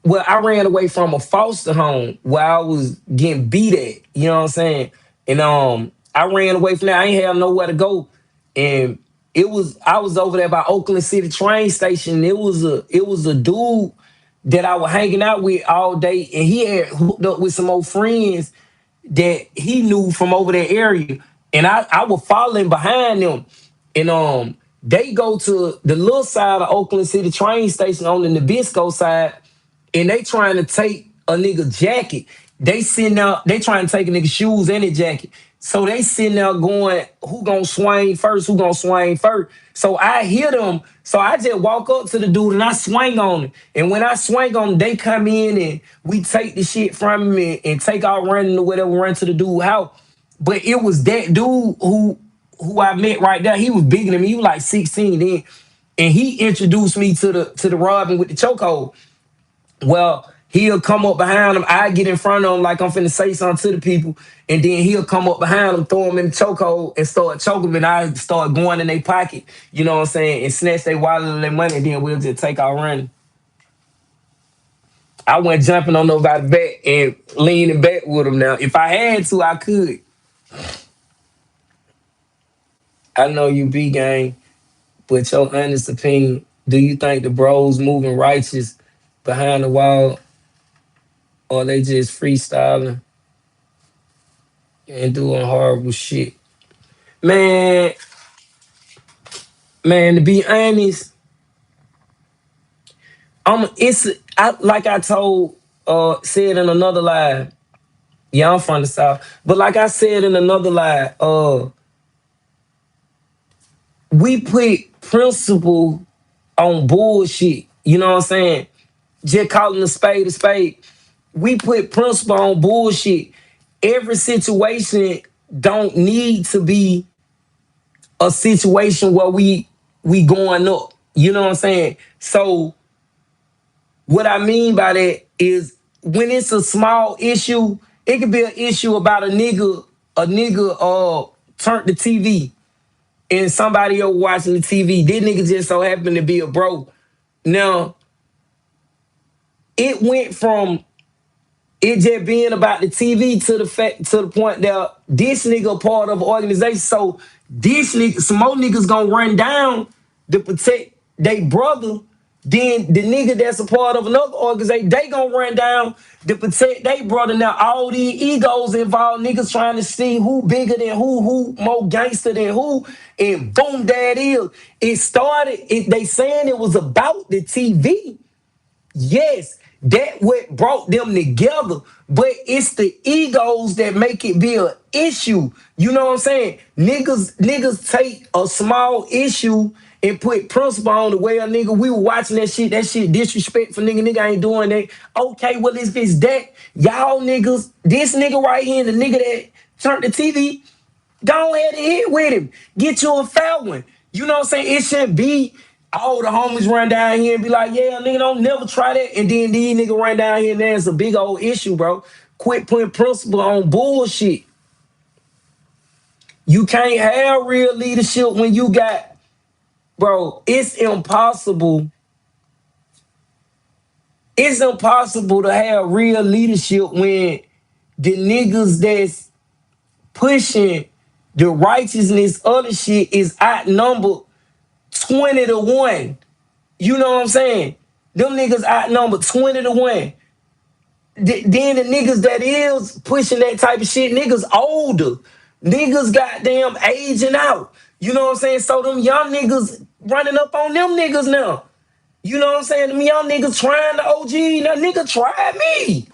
well, I ran away from a foster home where I was getting beat at. You know what I'm saying? And I ran away from that. I ain't have nowhere to go. And I was over there by Oakland City train station. It was a dude that I was hanging out with all day, and he had hooked up with some old friends that he knew from over that area. And I was following behind them. And they go to the little side of Oakland City train station on the Nabisco side, and they trying to take a nigga jacket. They sitting out, they trying to take a nigga shoes and a jacket. So they sitting there going, who gonna swing first? Who gonna swing first? So I hear them. So I just walk up to the dude and I swing on him. And when I swing on him, they come in and we take the shit from him and take out running or whatever, run to the dude house. But it was that dude who I met right there. He was bigger than me. He was like 16 then. And he introduced me to the robbing with the chokehold. Well, he'll come up behind him. I get in front of him like I'm finna say something to the people. And then he'll come up behind him, throw him in the chokehold, and start choking them. And I start going in their pocket, you know what I'm saying, and snatch their wallet and their money. And then we'll just take our running. I went jumping on nobody's back and leaning back with them now. If I had to, I could. I know you be gang, but your honest opinion, do you think the bros moving righteous behind the wall, or they just freestyling and doing horrible shit? Man, man, to be honest, like I told said in another live. Yeah, I'm from the South. But like I said in another live, we put principle on bullshit. You know what I'm saying? Just calling a spade a spade. We put principle on bullshit. Every situation don't need to be a situation where we going up. You know what I'm saying? So what I mean by that is when it's a small issue, it could be an issue about a nigga turned the TV and somebody else watching the TV. This nigga just so happened to be a bro. Now, it went from it just being about the TV to the point that this nigga part of an organization. So this nigga, some more niggas gonna run down to protect they brother. Then the nigga that's a part of another organization, they gonna run down to protect they brother. Now all these egos involved, niggas trying to see who bigger than who more gangster than who, and boom, that is. It started. They saying it was about the TV. Yes, that what brought them together, but it's the egos that make it be an issue. You know what I'm saying? Niggas take a small issue and put principle on the way a nigga. We were watching that shit disrespectful, nigga ain't doing that. Okay, well, if it's that, y'all niggas, this nigga right here, the nigga that turned the TV, go ahead and hit with him. Get you a foul one. You know what I'm saying? It shouldn't be all the homies run down here and be like, yeah, nigga, don't never try that. And then these niggas run down here and there's a big old issue, bro. Quit putting principle on bullshit. You can't have real leadership when you got, bro, it's impossible. It's impossible to have real leadership when the niggas that's pushing the righteousness of the shit is outnumbered 20 to 1. You know what I'm saying? Them niggas outnumbered 20 to 1. Then the niggas that is pushing that type of shit, niggas older. Niggas goddamn aging out. You know what I'm saying? So them young niggas running up on them niggas now. You know what I'm saying? Them young niggas trying to OG. Now nigga try me.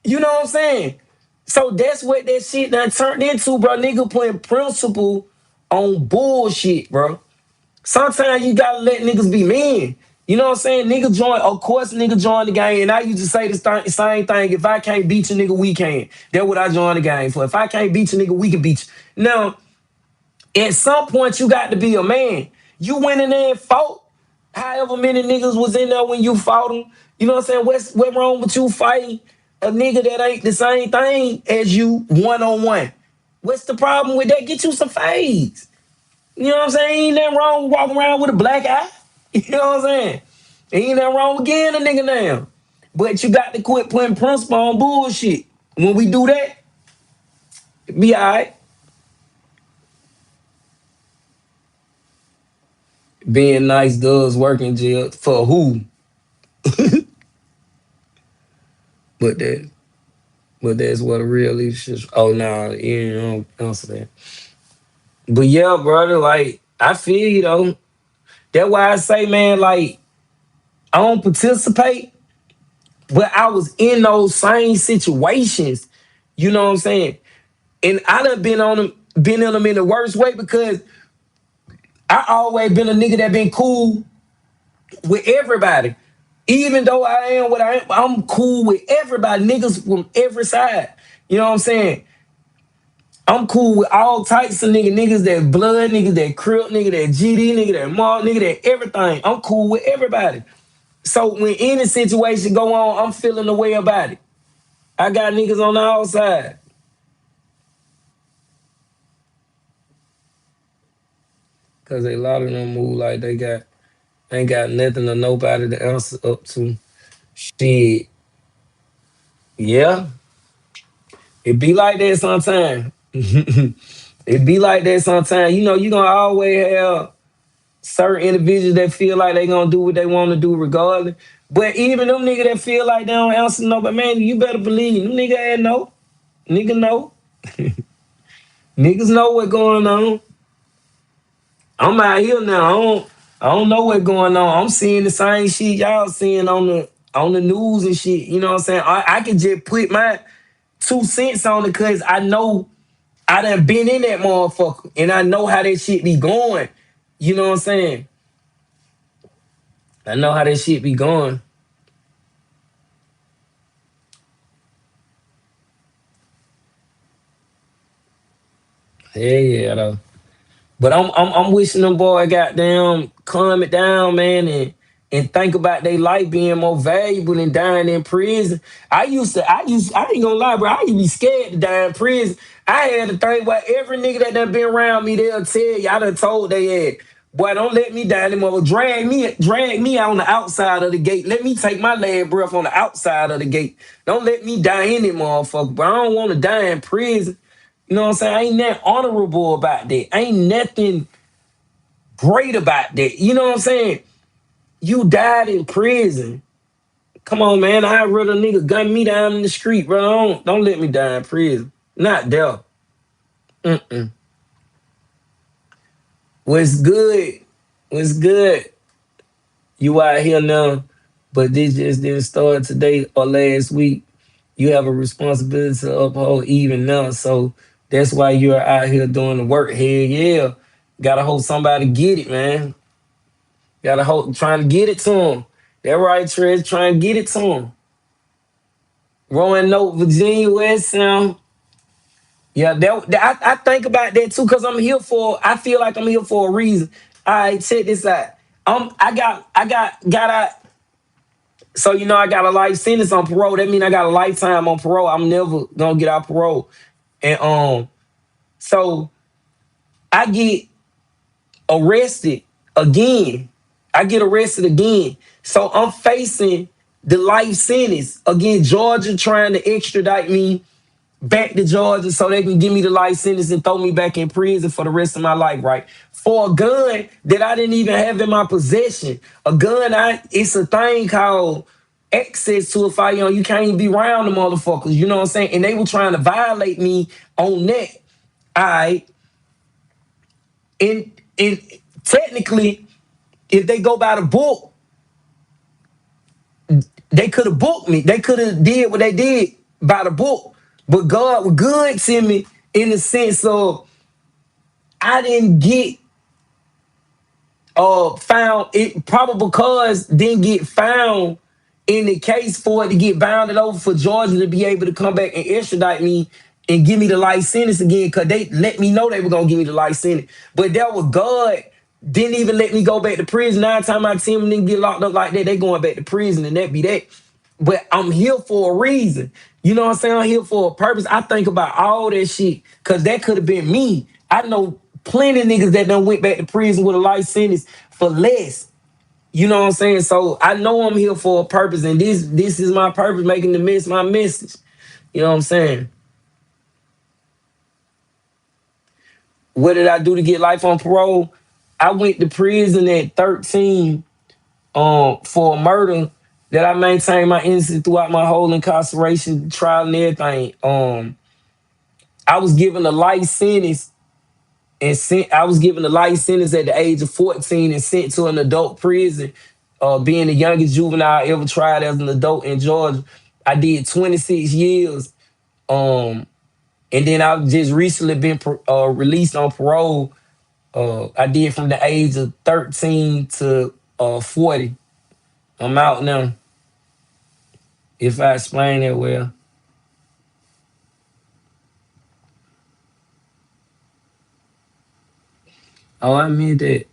You know what I'm saying? So that's what that shit done turned into, bro. Nigga putting principle on bullshit, bro. Sometimes you gotta let niggas be men. You know what I'm saying? Nigga join, of course, nigga join the game. And I used to say the same thing. If I can't beat you, nigga, we can. That's what I joined the game for. If I can't beat you, nigga, we can beat you. Now, at some point, you got to be a man. You went in there and fought. However many niggas was in there when you fought them. You know what I'm saying? What wrong with you fighting a nigga that ain't the same thing as you one-on-one? What's the problem with that? Get you some fades. You know what I'm saying? Ain't nothing wrong with walking around with a black eye. You know what I'm saying? Ain't nothing wrong with getting a nigga now. But you got to quit putting principle on bullshit. When we do that, it be all right. Being nice does work in jail for who? But that's what a real leadership. Oh no, you don't answer that. But yeah, brother, like I feel you though. That's why I say, man, like I don't participate, but I was in those same situations. You know what I'm saying? And I done been in them in the worst way because I always been a nigga that been cool with everybody. Even though I am what I am, I'm cool with everybody, niggas from every side. You know what I'm saying? I'm cool with all types of niggas that blood, niggas that crip, nigga that GD, nigga that mall, nigga that everything. I'm cool with everybody. So when any situation go on, I'm feeling the way about it. I got niggas on the outside. Cause a lot of them move like they ain't got nothing or nobody to answer up to. Shit. Yeah. It be like that sometimes. It be like that sometimes. You know, you gonna always have certain individuals that feel like they gonna do what they want to do regardless. But even them niggas that feel like they don't answer no, but man, you better believe them nigga ain't know. Nigga know. Niggas know what going on. I'm out here now. I don't know what's going on. I'm seeing the same shit y'all seeing on the news and shit. You know what I'm saying? I can just put my 2 cents on it because I know I done been in that motherfucker and I know how that shit be going. You know what I'm saying? I know how that shit be going. Yeah, yeah, though. But I'm wishing them boy goddamn calm it down, man, and think about their life being more valuable than dying in prison. I ain't gonna lie, bro. I used to be scared to die in prison. I had to think about every nigga that done been around me, they'll tell you, I done told they had. Boy, don't let me die anymore. Drag me on the outside of the gate. Let me take my last breath on the outside of the gate. Don't let me die in it, motherfucker. But I don't want to die in prison. You know what I'm saying? I ain't that honorable about that. Ain't nothing great about that. You know what I'm saying? You died in prison. Come on, man. I'd rather a nigga gun me down in the street, bro. Don't let me die in prison. Not there. Mm-mm. What's good? What's good? You out here now, but this just didn't start today or last week. You have a responsibility to uphold even now. So that's why you're out here doing the work. Hell yeah. Gotta hope somebody get it, man. Gotta hope trying to get it to him. That right, Trez, trying to get it to him. Roanoke, Virginia, West Sound. Yeah, I think about that too, cause I'm here for. I feel like I'm here for a reason. All right, check this out. I got out. So you know, I got a life sentence on parole. That means I got a lifetime on parole. I'm never gonna get out parole. And so I get arrested again. I get arrested again. So I'm facing the life sentence again. Georgia trying to extradite me back to Georgia so they can give me the life sentence and throw me back in prison for the rest of my life, right? For a gun that I didn't even have in my possession. A gun, it's a thing called access to a firearm. You can't even be around the motherfuckers. You know what I'm saying? And they were trying to violate me on that. All right. And technically, if they go by the book, they could have booked me. They could have did what they did by the book. But God was good to me in the sense of I didn't get found it probably because didn't get found in the case for it to get bounded over for Georgia to be able to come back and extradite me and give me the life sentence again because they let me know they were gonna give me the life sentence. But that was God didn't even let me go back to prison. 9 times out of 10 when they get locked up like that, they going back to prison and that be that. But I'm here for a reason. You know what I'm saying? I'm here for a purpose. I think about all that shit because that could have been me. I know plenty of niggas that done went back to prison with a life sentence for less. You know what I'm saying? So I know I'm here for a purpose, and this is my purpose, making the miss my message. You know what I'm saying? What did I do to get life on parole? I went to prison at 13 for a murder that I maintained my innocence throughout my whole incarceration trial and everything. I was given a life sentence I was given a life sentence at the age of 14 and sent to an adult prison, being the youngest juvenile ever tried as an adult in Georgia. I did 26 years. Um, and then I've just recently been released on parole. I did from the age of 13 to 40. I'm out now, if I explain it well. Oh, I meant that.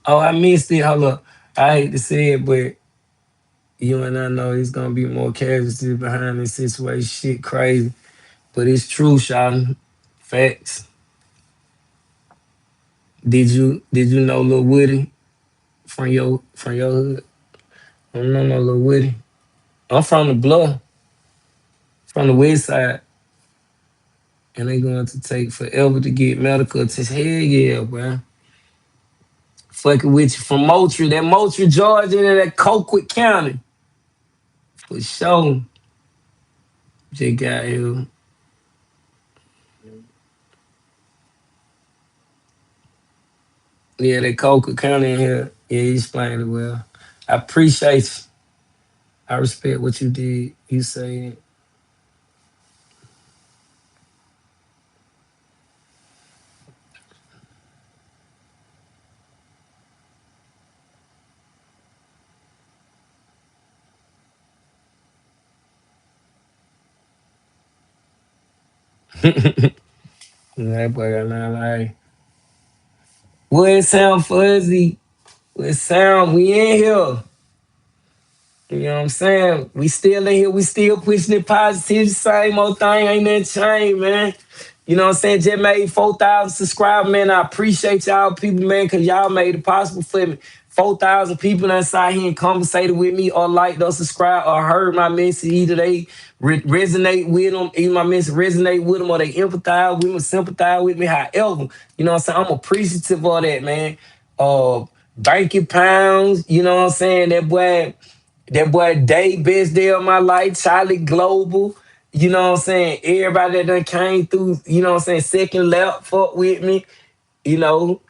Oh, I missed it. Hold up. I hate to say it, but you and I know there's gonna be more casualties behind this situation. Shit crazy. But it's true, Sean. Facts. Did you know Lil Woody from your hood? I don't know no Lil Woody. I'm from the bluff, from the west side. And they going to take forever to get medical attention. Hell yeah, bro. Fucking with you from Moultrie, that Moultrie, Georgia, and that Colquitt County. For sure. Just got here. Yeah, that Colquitt County in here. Yeah, you explained it well. I appreciate you. I respect what you did. You say it. That boy got nothing like. Well, it sound fuzzy. Well, it sound, we in here. You know what I'm saying? We still in here. We still pushing it positive. Same old thing. Ain't nothing changed, man. You know what I'm saying? Just made 4,000 subscribers, man. I appreciate y'all people, man, because y'all made it possible for me. 4,000 people inside here and conversated with me or liked or subscribed or heard my message. Either they resonate with them, either my message resonate with them or they empathize with me, sympathize with me. However, you know what I'm saying? I'm appreciative of that, man. Uh, Banky Pounds, you know what I'm saying? That boy Dave, best day of my life, Charlie Global, you know what I'm saying? Everybody that done came through, you know what I'm saying, second lap, fuck with me, you know.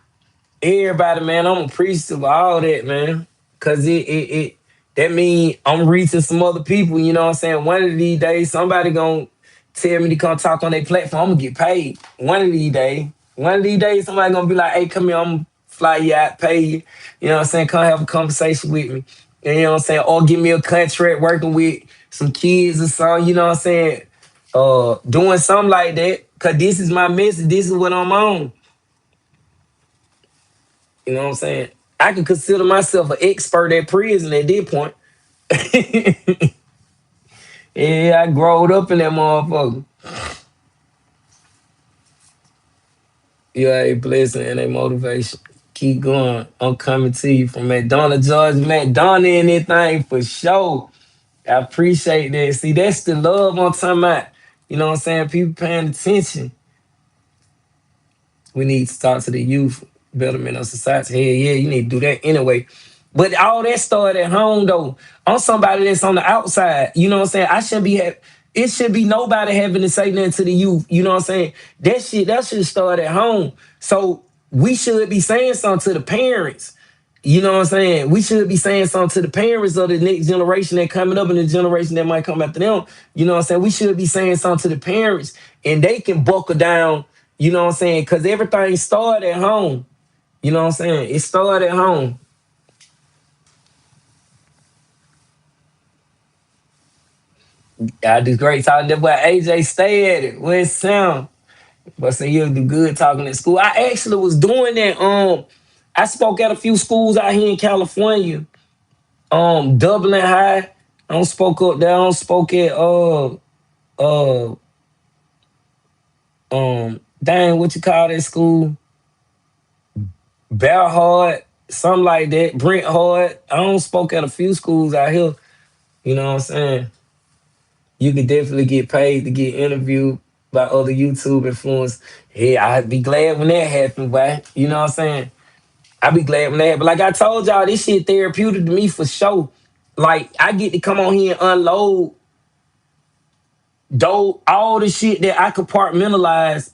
Everybody, man, I'm appreciative of all that, man. Cause it that mean I'm reaching some other people, you know what I'm saying? One of these days, somebody gonna tell me to come talk on their platform, I'm gonna get paid. One of these days. One of these days, somebody gonna be like, hey, come here, I'm gonna fly you out, pay you. You know what I'm saying? Come have a conversation with me. And you know what I'm saying? Or give me a contract working with some kids or something, you know what I'm saying? Doing something like that. Cause this is my message. This is what I'm on. You know what I'm saying? I can consider myself an expert at prison at this point. Yeah, I growed up in that motherfucker. Yeah, a blessing and a motivation. Keep going. I'm coming to you from McDonough, Georgia. McDonough and anything for sure. I appreciate that. See, that's the love I'm talking about. You know what I'm saying? People paying attention. We need to talk to the youth, betterment of society. Hey, yeah, you need to do that anyway. But all that started at home though. I'm somebody that's on the outside. You know what I'm saying? I shouldn't be it should be nobody having to say nothing to the youth. You know what I'm saying? That should start at home. So we should be saying something to the parents. You know what I'm saying? We should be saying something to the parents of the next generation that coming up and the generation that might come after them. You know what I'm saying? We should be saying something to the parents and they can buckle down, you know what I'm saying? Because everything started at home. You know what I'm saying? It started at home. I do great talking. That boy AJ stay at it. Where's Sam? But say you'll do good talking at school. I actually was doing that. I spoke at a few schools out here in California. Dublin High. I don't spoke up there. I don't spoke at uh dang, what you call that school? Bear Hard, something like that. Brent Hard. I don't spoke at a few schools out here. You know what I'm saying? You could definitely get paid to get interviewed by other YouTube influencers. Yeah, I'd be glad when that happened, but you know what I'm saying? I'd be glad when that happened. But like I told y'all, this shit therapeutic to me for sure. Like I get to come on here and unload though all the shit that I compartmentalize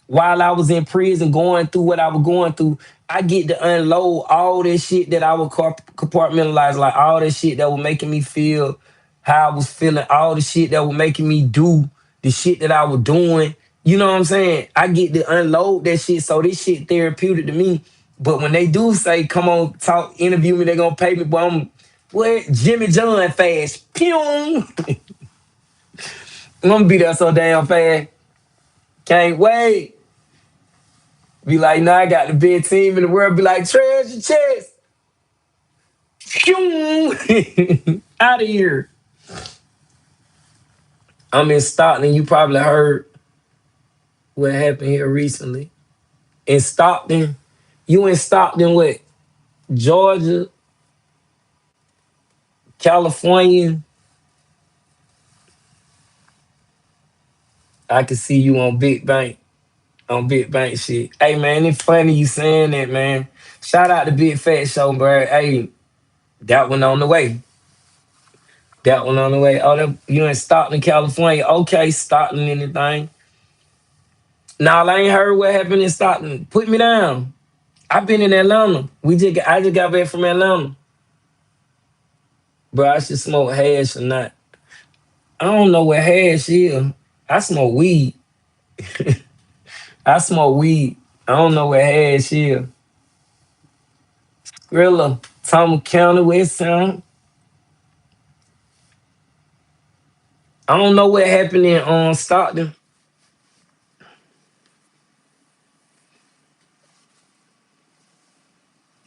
while I was in prison going through what I was going through. I get to unload all this shit that I would compartmentalize, like all that shit that was making me feel how I was feeling, all the shit that was making me do the shit that I was doing. You know what I'm saying? I get to unload that shit. So this shit therapeutic to me. But when they do say, come on, talk, interview me, they gonna pay me, boy, I'm what Jimmy John fast. Pew! I'm gonna be there so damn fast. Can't wait. Be like, nah, I got the best team in the world. Be like, treasure chest. Out of here. I'm in Stockton. You probably heard what happened here recently. In Stockton, you in Stockton with Georgia, California. I can see you on Big Bank, on Big Bank shit. Hey man, it's funny you saying that, man. Shout out to Big Fat Show, bro. Hey, that one on the way. That one on the way. Oh, you in Stockton, California. Okay, Stockton, anything. Now I ain't heard what happened in Stockton. Put me down. I've been in Atlanta. I just got back from Atlanta. Bro, I should smoke hash or not. I don't know what hash is. I smoke weed. I smoke weed. I don't know what hash is. Skrilla, Thomas County, West Sound. I don't know what happened in Stockton.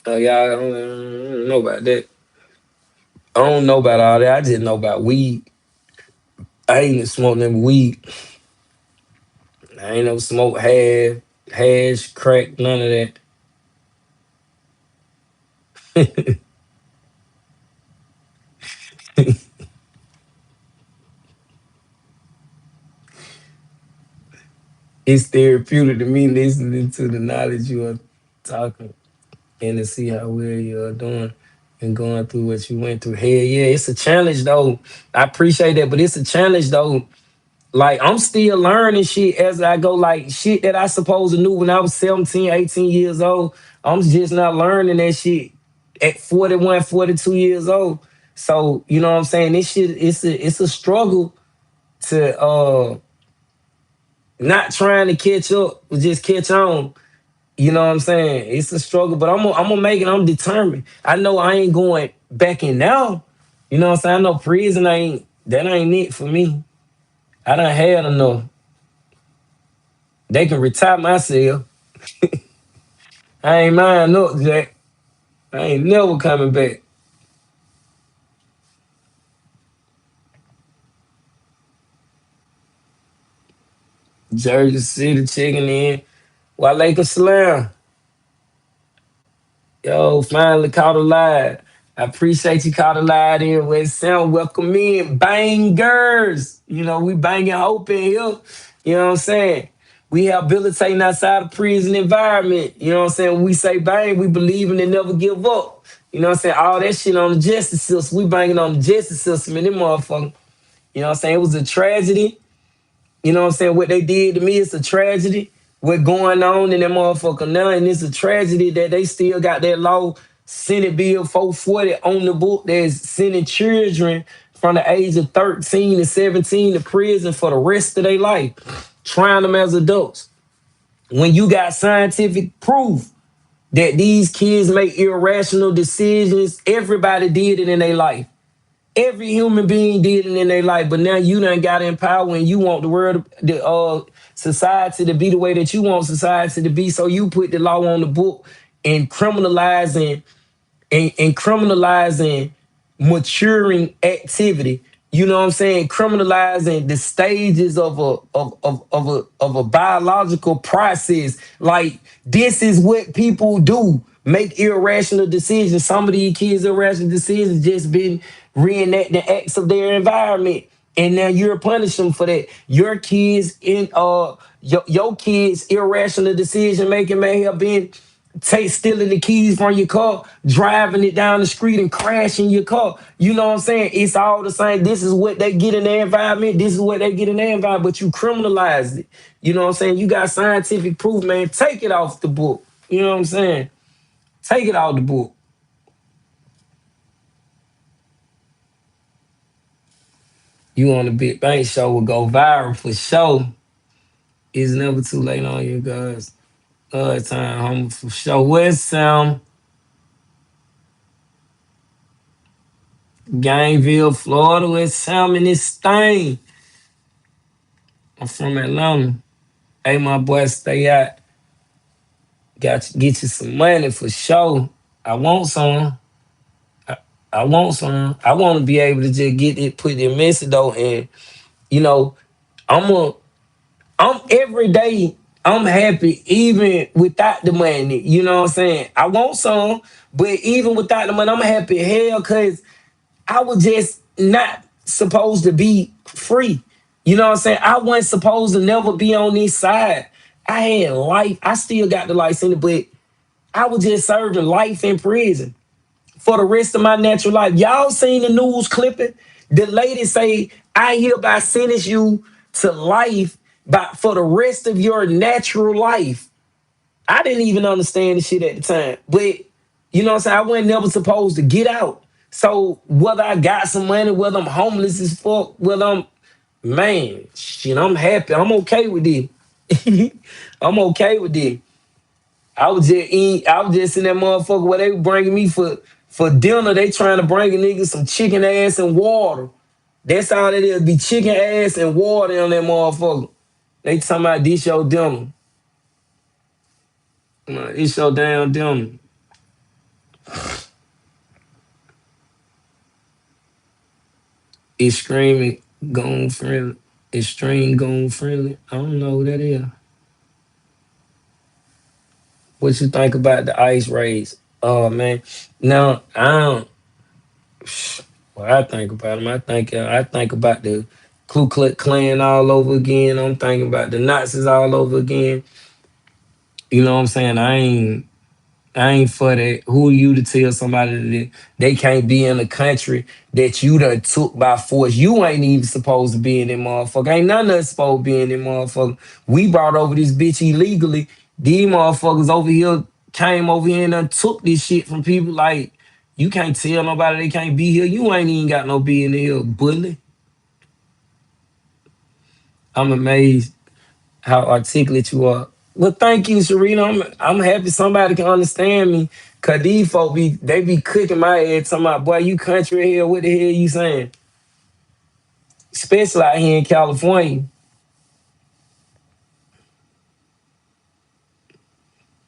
Y'all don't know about that. I don't know about all that. I just know about weed. I ain't smoking them weed. I ain't no smoke hash, crack, none of that. It's therapeutic to me listening to the knowledge you are talking and to see how well you are doing and going through what you went through. Hell yeah, it's a challenge though. I appreciate that, but it's a challenge though. Like I'm still learning shit as I go, like shit that I supposed to knew when I was 17, 18 years old. I'm just not learning that shit at 41, 42 years old. So, you know what I'm saying? This shit, it's a struggle to not trying to catch up, but just catch on. You know what I'm saying? It's a struggle, but I'm gonna make it. I'm determined. I know I ain't going back in now. You know what I'm saying? I know prison ain't it for me. I done had enough. They can retire myself. I ain't mind up, Jack. I ain't never coming back. Jersey City checking in. Wale Slam. Yo, finally caught a live. I appreciate you caught a live in West Sound. Welcome in, bangers. You know, we banging hope in here. You know what I'm saying? We habilitating outside of prison environment. You know what I'm saying? When we say bang, we believe in and never give up. You know what I'm saying? All that shit on the justice system. We banging on the justice system in them motherfucker. You know what I'm saying? It was a tragedy. You know what I'm saying? What they did to me is a tragedy. What going on in that motherfucker now, and it's a tragedy that they still got that law, Senate Bill 440 on the book that's sending children from the age of 13 to 17 to prison for the rest of their life, trying them as adults. When you got scientific proof that these kids make irrational decisions, everybody did it in their life. Every human being did it in their life, but now you done got in power and you want the world, the society to be the way that you want society to be. So you put the law on the book and criminalizing and criminalizing maturing activity. You know what I'm saying, criminalizing the stages of a biological process. Like, this is what people do, make irrational decisions. Some of these kids irrational decisions just been reenacting acts of their environment, and now you're punishing them for that. Your kids in your kids irrational decision making may have been take stealing the keys from your car, driving it down the street and crashing your car. You know what I'm saying? It's all the same. This is what they get in their environment. This is what they get in their environment, but you criminalized it. You know what I'm saying? You got scientific proof, man. Take it off the book. You know what I'm saying? Take it off the book. You on the Big Bank Show will go viral for sure. It's never too late on you guys. Time home for sure. Where's Sam? Gainesville, Florida. Where's Sam in this thing? I'm from Atlanta. Hey, my boy, stay out. Get you some money for sure. I want some. I want some. I want to be able to just get it, put it in message though, and you know, I'm a, I'm every day. I'm happy even without the money. You know what I'm saying? I want some, but even without the money, I'm happy hell because I was just not supposed to be free. You know what I'm saying? I wasn't supposed to never be on this side. I had life. I still got the license, but I was just serving life in prison for the rest of my natural life. Y'all seen the news clipping? The lady say, I hereby sentence you to life for the rest of your natural life. I didn't even understand the shit at the time. But you know what I'm saying? I wasn't never supposed to get out. So whether I got some money, whether I'm homeless as fuck, whether I'm man, shit, I'm happy. I'm okay with it. I'm okay with it. I was just in that motherfucker where they were bringing me for dinner. They trying to bring a nigga some chicken ass and water. That's all it is. Be chicken ass and water on that motherfucker. They talking about this your dinner. It's your damn dinner. It's screaming gone friendly. Extreme gone friendly. I don't know who that is. What you think about the ice raids? Oh man. Now I don't. What I think about them, I think about the Ku Klux Klan all over again. I'm thinking about the Nazis all over again. You know what I'm saying? I ain't for that. Who are you to tell somebody that they can't be in a country that you done took by force? You ain't even supposed to be in that motherfucker. Ain't none of us supposed to be in that motherfucker. We brought over this bitch illegally. These motherfuckers over here came over here and done took this shit from people. Like, you can't tell nobody they can't be here. You ain't even got no being here, bully. I'm amazed how articulate you are. Well, thank you, Serena. I'm happy somebody can understand me. Cause these folk be cooking my head talking about, boy, you country here, what the hell you saying? Especially out here in California.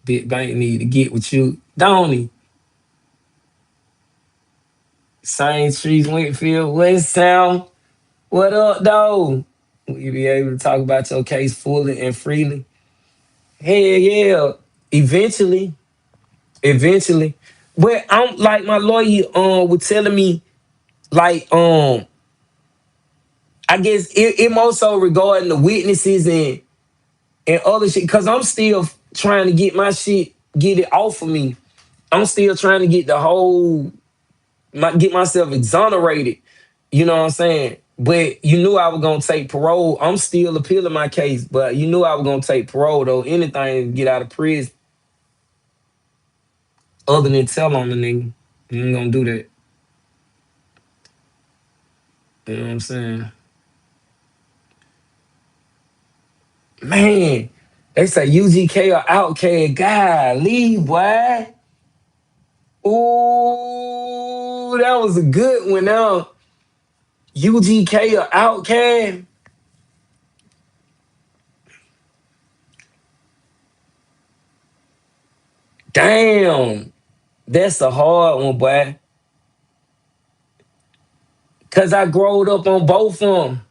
Big Bank need to get with you. Don't he? Same Streets, Winfield, West Town. What up, though? Will you be able to talk about your case fully and freely? Hell yeah. Eventually. Eventually. But I'm like my lawyer was telling me, like, I guess it more so regarding the witnesses and other shit. Cause I'm still trying to get my shit, get it off of me. I'm still trying to get the whole get myself exonerated. You know what I'm saying? But you knew I was gonna take parole. I'm still appealing my case, but you knew I was gonna take parole though. Anything to get out of prison other than tell on the nigga. You ain't gonna do that. You know what I'm saying? Man, they say UGK or Outcast. God, leave, boy. Ooh, that was a good one. Now, UGK or Outcast. Damn, that's a hard one, boy. Cause I growed up on both of them.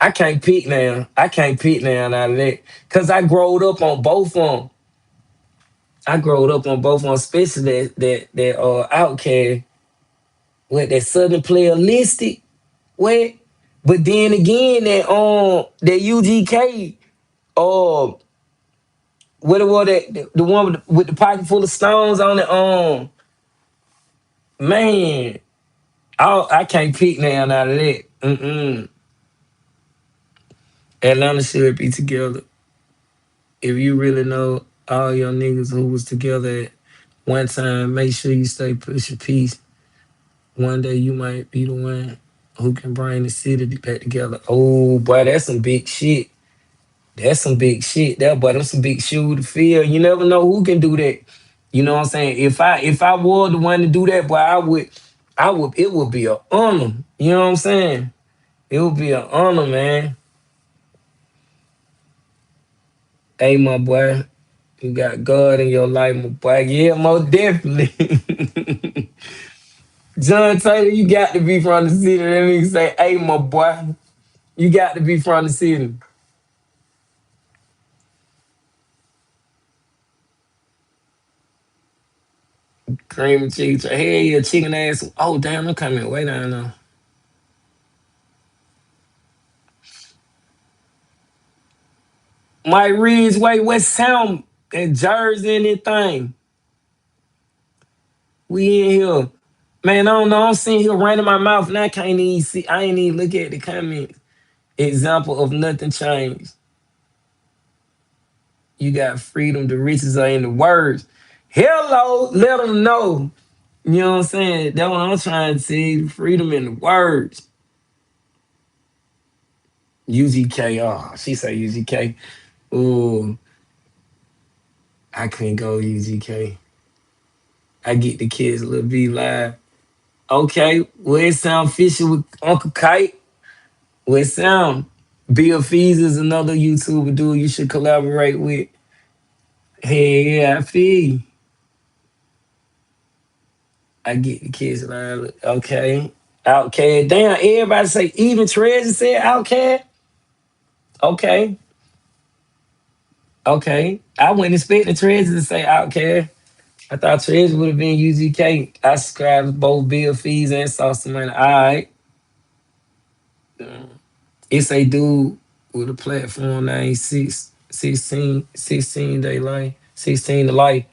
I can't pick now. I can't pick now out of that. Cause I growed up on both of them. I growed up on both of them, especially that Outcast. What that Southern Player listed. What? But then again, that UGK, uh, what it was that the one with the pocket full of stones on it, man, I can't pick now out of that. Atlanta should be together. If you really know all your niggas who was together at one time, make sure you stay push your peace. One day you might be the one who can bring the city back together. Oh boy, that's some big shit. That's some big shit. That boy, that's some big shoe to fill. You never know who can do that. You know what I'm saying? If I were the one to do that, boy, I would it would be an honor. You know what I'm saying? It would be an honor, man. Hey, my boy, you got God in your life, my boy. Yeah, most definitely. John Taylor, you got to be from the city. That nigga say, hey, my boy, you got to be from the city. Cream and cheese. Hey, yeah, chicken ass. Oh, damn, I'm coming way down now. Mike Reed's way, West Sound and Jersey and anything. We in here. Man, I don't know. I'm sitting here running my mouth and I can't even see. I ain't even look at the comments. Example of nothing changed. You got freedom, the riches are in the words. Hello, let them know. You know what I'm saying? That's what I'm trying to say. Freedom in the words. UGK. Oh, she say UGK. Ooh, I couldn't go UGK. I get the kids a little B live. Okay, where it sound fishy with Uncle Kite? Where it sound? Bill Fees is another YouTuber dude you should collaborate with. Hey, yeah, I feel you. I get the kids live. Okay. Outcast. Damn, everybody say even Treasure said Outcast. Okay. Okay. I wouldn't expect the Treasure to say Outcast. I thought Treasure would have been UGK. I subscribed to both Bill Fees and Sauce Money. All right. It's a dude with a platform named 16 Day Life, 16 to Life.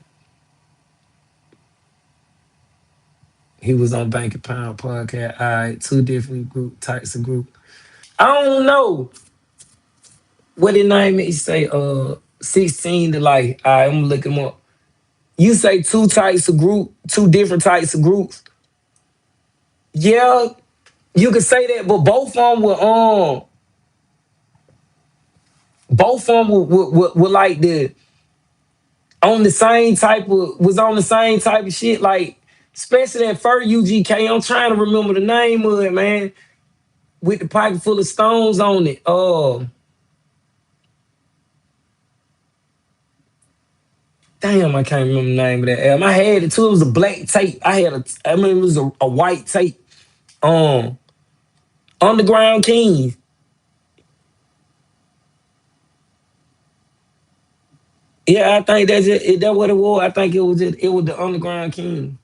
He was on Bank of Pound podcast. All right, two different types of group. I don't know what his name is. He say 16 to Life. All right, I'm gonna look him up. You say two types of group, two different types of groups. Yeah, you could say that, but both of them were like the on the same type of was on the same type of shit. Like especially that first UGK. I'm trying to remember the name of it, man. With the pocket full of stones on it. Damn, I can't remember the name of that album. I had it too. It was a black tape. I mean, it was a white tape. Um, Underground Kings. Yeah, I think that's it. That what it was. I think it was the Underground King.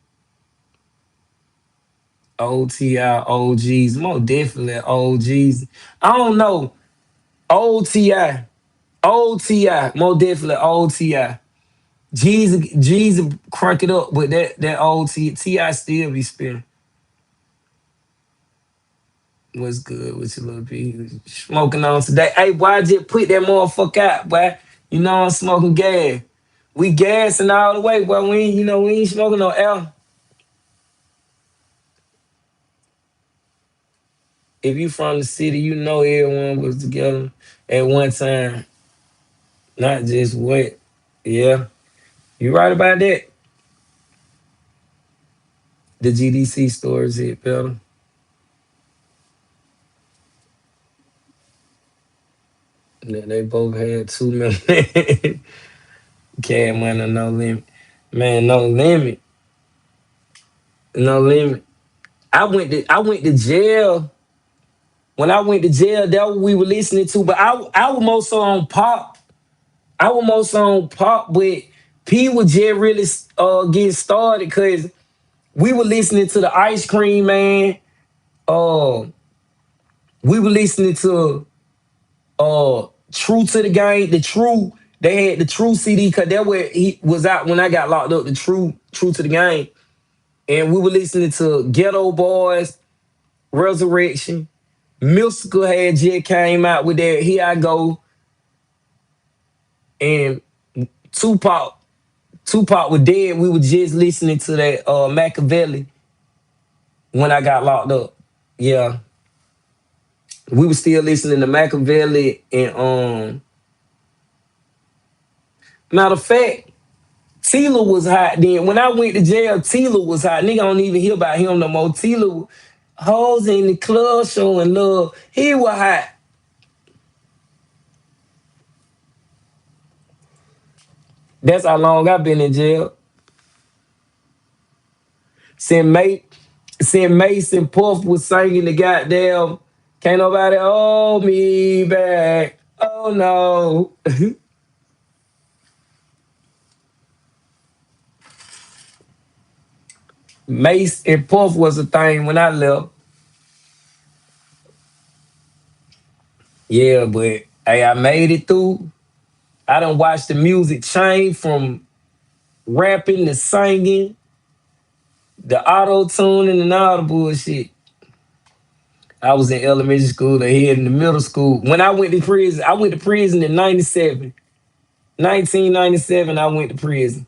OTI, OGs, more definitely OGs. I don't know. OTI, OTI, more definitely OTI. Jesus crank it up, but that old Ti still be spinning. What's good with your little B? Smoking on today. Hey, boy, I just put that motherfucker out, boy. You know I'm smoking gas. We gassing all the way, boy. We ain't smoking no L. If you from the city, you know everyone was together at one time, not just wet. Yeah, you right about that. The GDC stores hit better. They both had 2 million. Cash money, no limit. Man, no limit. No limit. I went to jail. When I went to jail, that what we were listening to. But I was more so on pop. I was more so on pop, but P was just really getting started because we were listening to the Ice Cream Man. Uh, we were listening to True to the Game. The True, they had the True CD because that where he was out when I got locked up. The True to the Game, and we were listening to Ghetto Boys, Resurrection. Mystical had just came out with that Here I Go, and Tupac. Tupac was dead. We were just listening to that Machiavelli when I got locked up. Yeah, we were still listening to Machiavelli and matter of fact, Tila was hot then. When I went to jail, Tila was hot. Nigga don't even hear about him no more. Tila hoes in the club showing love. He was hot. That's how long I been in jail. Since May, since Mason Puff was singing the goddamn "Can't Nobody Hold Me Back." Oh no. Mace and Puff was a thing when I left. Yeah, but hey, I made it through. I done watched the music change from rapping to singing, the auto tuning and all the bullshit. I was in elementary school and here in the middle school. When I went to prison in 97. 1997, I went to prison.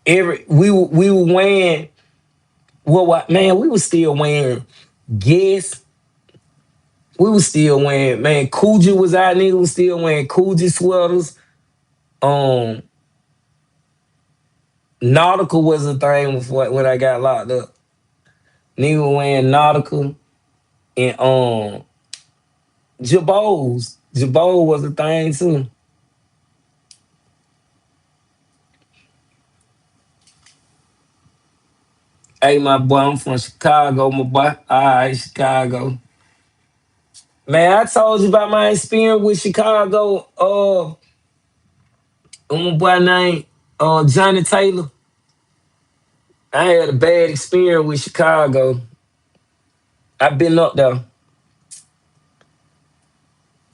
We were wearing what man, we were still wearing Guess. We was still wearing, man, Coogee was out, nigga was still wearing Coogee sweaters. Um, Nautical was a thing before when I got locked up. Nigga was wearing Nautical and Jabos. Jabot was a thing too. Hey, my boy, I'm from Chicago, my boy. All right, Chicago. Man, I told you about my experience with Chicago. My boy named Johnny Taylor. I had a bad experience with Chicago. I've been up there.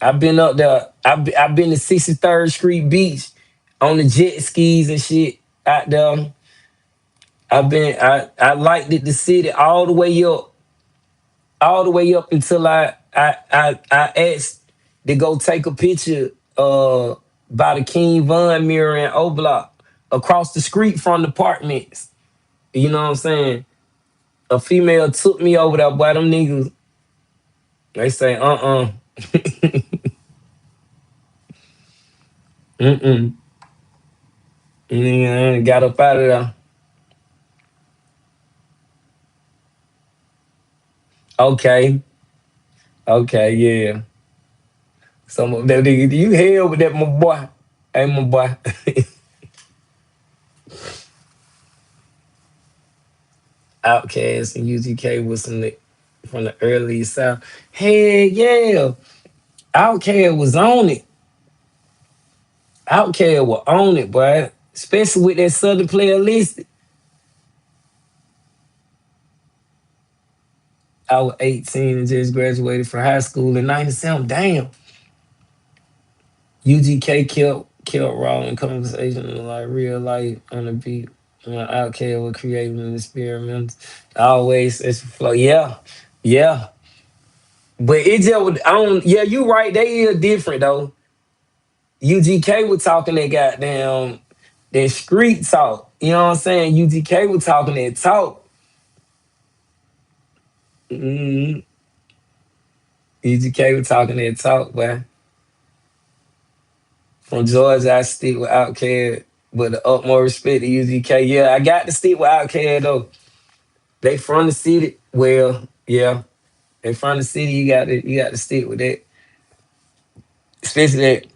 I've been up there. I've been to 63rd Street Beach on the jet skis and shit out there. I liked it, the city all the way up until I asked to go take a picture by the King Von Mirror in O Block across the street from the apartments. You know what I'm saying? A female took me over there, boy. Them niggas, they say, mm-mm. Nigga, I got up out of there. Okay, okay, yeah. Some of them nigga, you hell with that, my boy. Hey, my boy. Outkast and UGK was from the early South. Hell yeah. Outkast was on it. Outkast was on it, boy. Especially with that Southern playlist. I was 18 and just graduated from high school in 97. Damn. UGK kept raw in conversation like real life on the beat. Outkast was creating an experiment. Always it's flow. Yeah. Yeah. But it just would I don't yeah, you right. They is different though. UGK was talking that goddamn that street talk. You know what I'm saying? UGK was talking that talk. Mm-hmm. UGK was talking that talk, boy. From Georgia, I stick with Outkast, but the utmost respect to UGK. Yeah, I got to stick with Outkast though. They from the city. Well, yeah, they from the city. You got to stick with that. Especially that.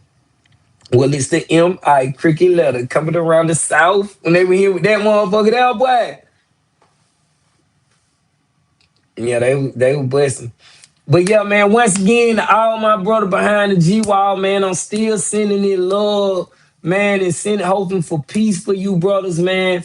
Well, it's the M.I. cricket letter coming around the south when they were here with that motherfucker there, boy. Yeah, they were busting. But yeah, man, once again, to all my brother behind the G Wall, man, I'm still sending it love, man, and sending hoping for peace for you brothers, man.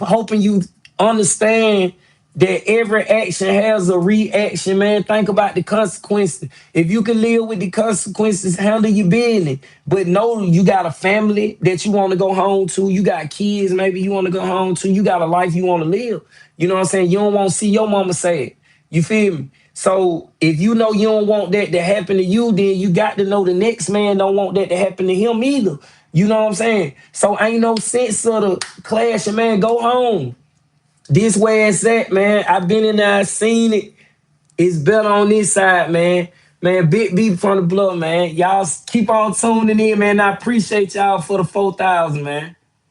Hoping you understand that every action has a reaction, man. Think about the consequences. If you can live with the consequences, handle your business. But know you got a family that you want to go home to. You got kids, maybe you want to go home to. You got a life you want to live. You know what I'm saying? You don't want to see your mama sad. You feel me? So if you know you don't want that to happen to you, then you got to know the next man don't want that to happen to him either. You know what I'm saying? So ain't no sense of the clashing, man. Go home. This way it's at, man. I've been in there, I seen it. It's better on this side, man. Man, big beat from the blood, man. Y'all keep on tuning in, man. I appreciate y'all for the 4,000, man.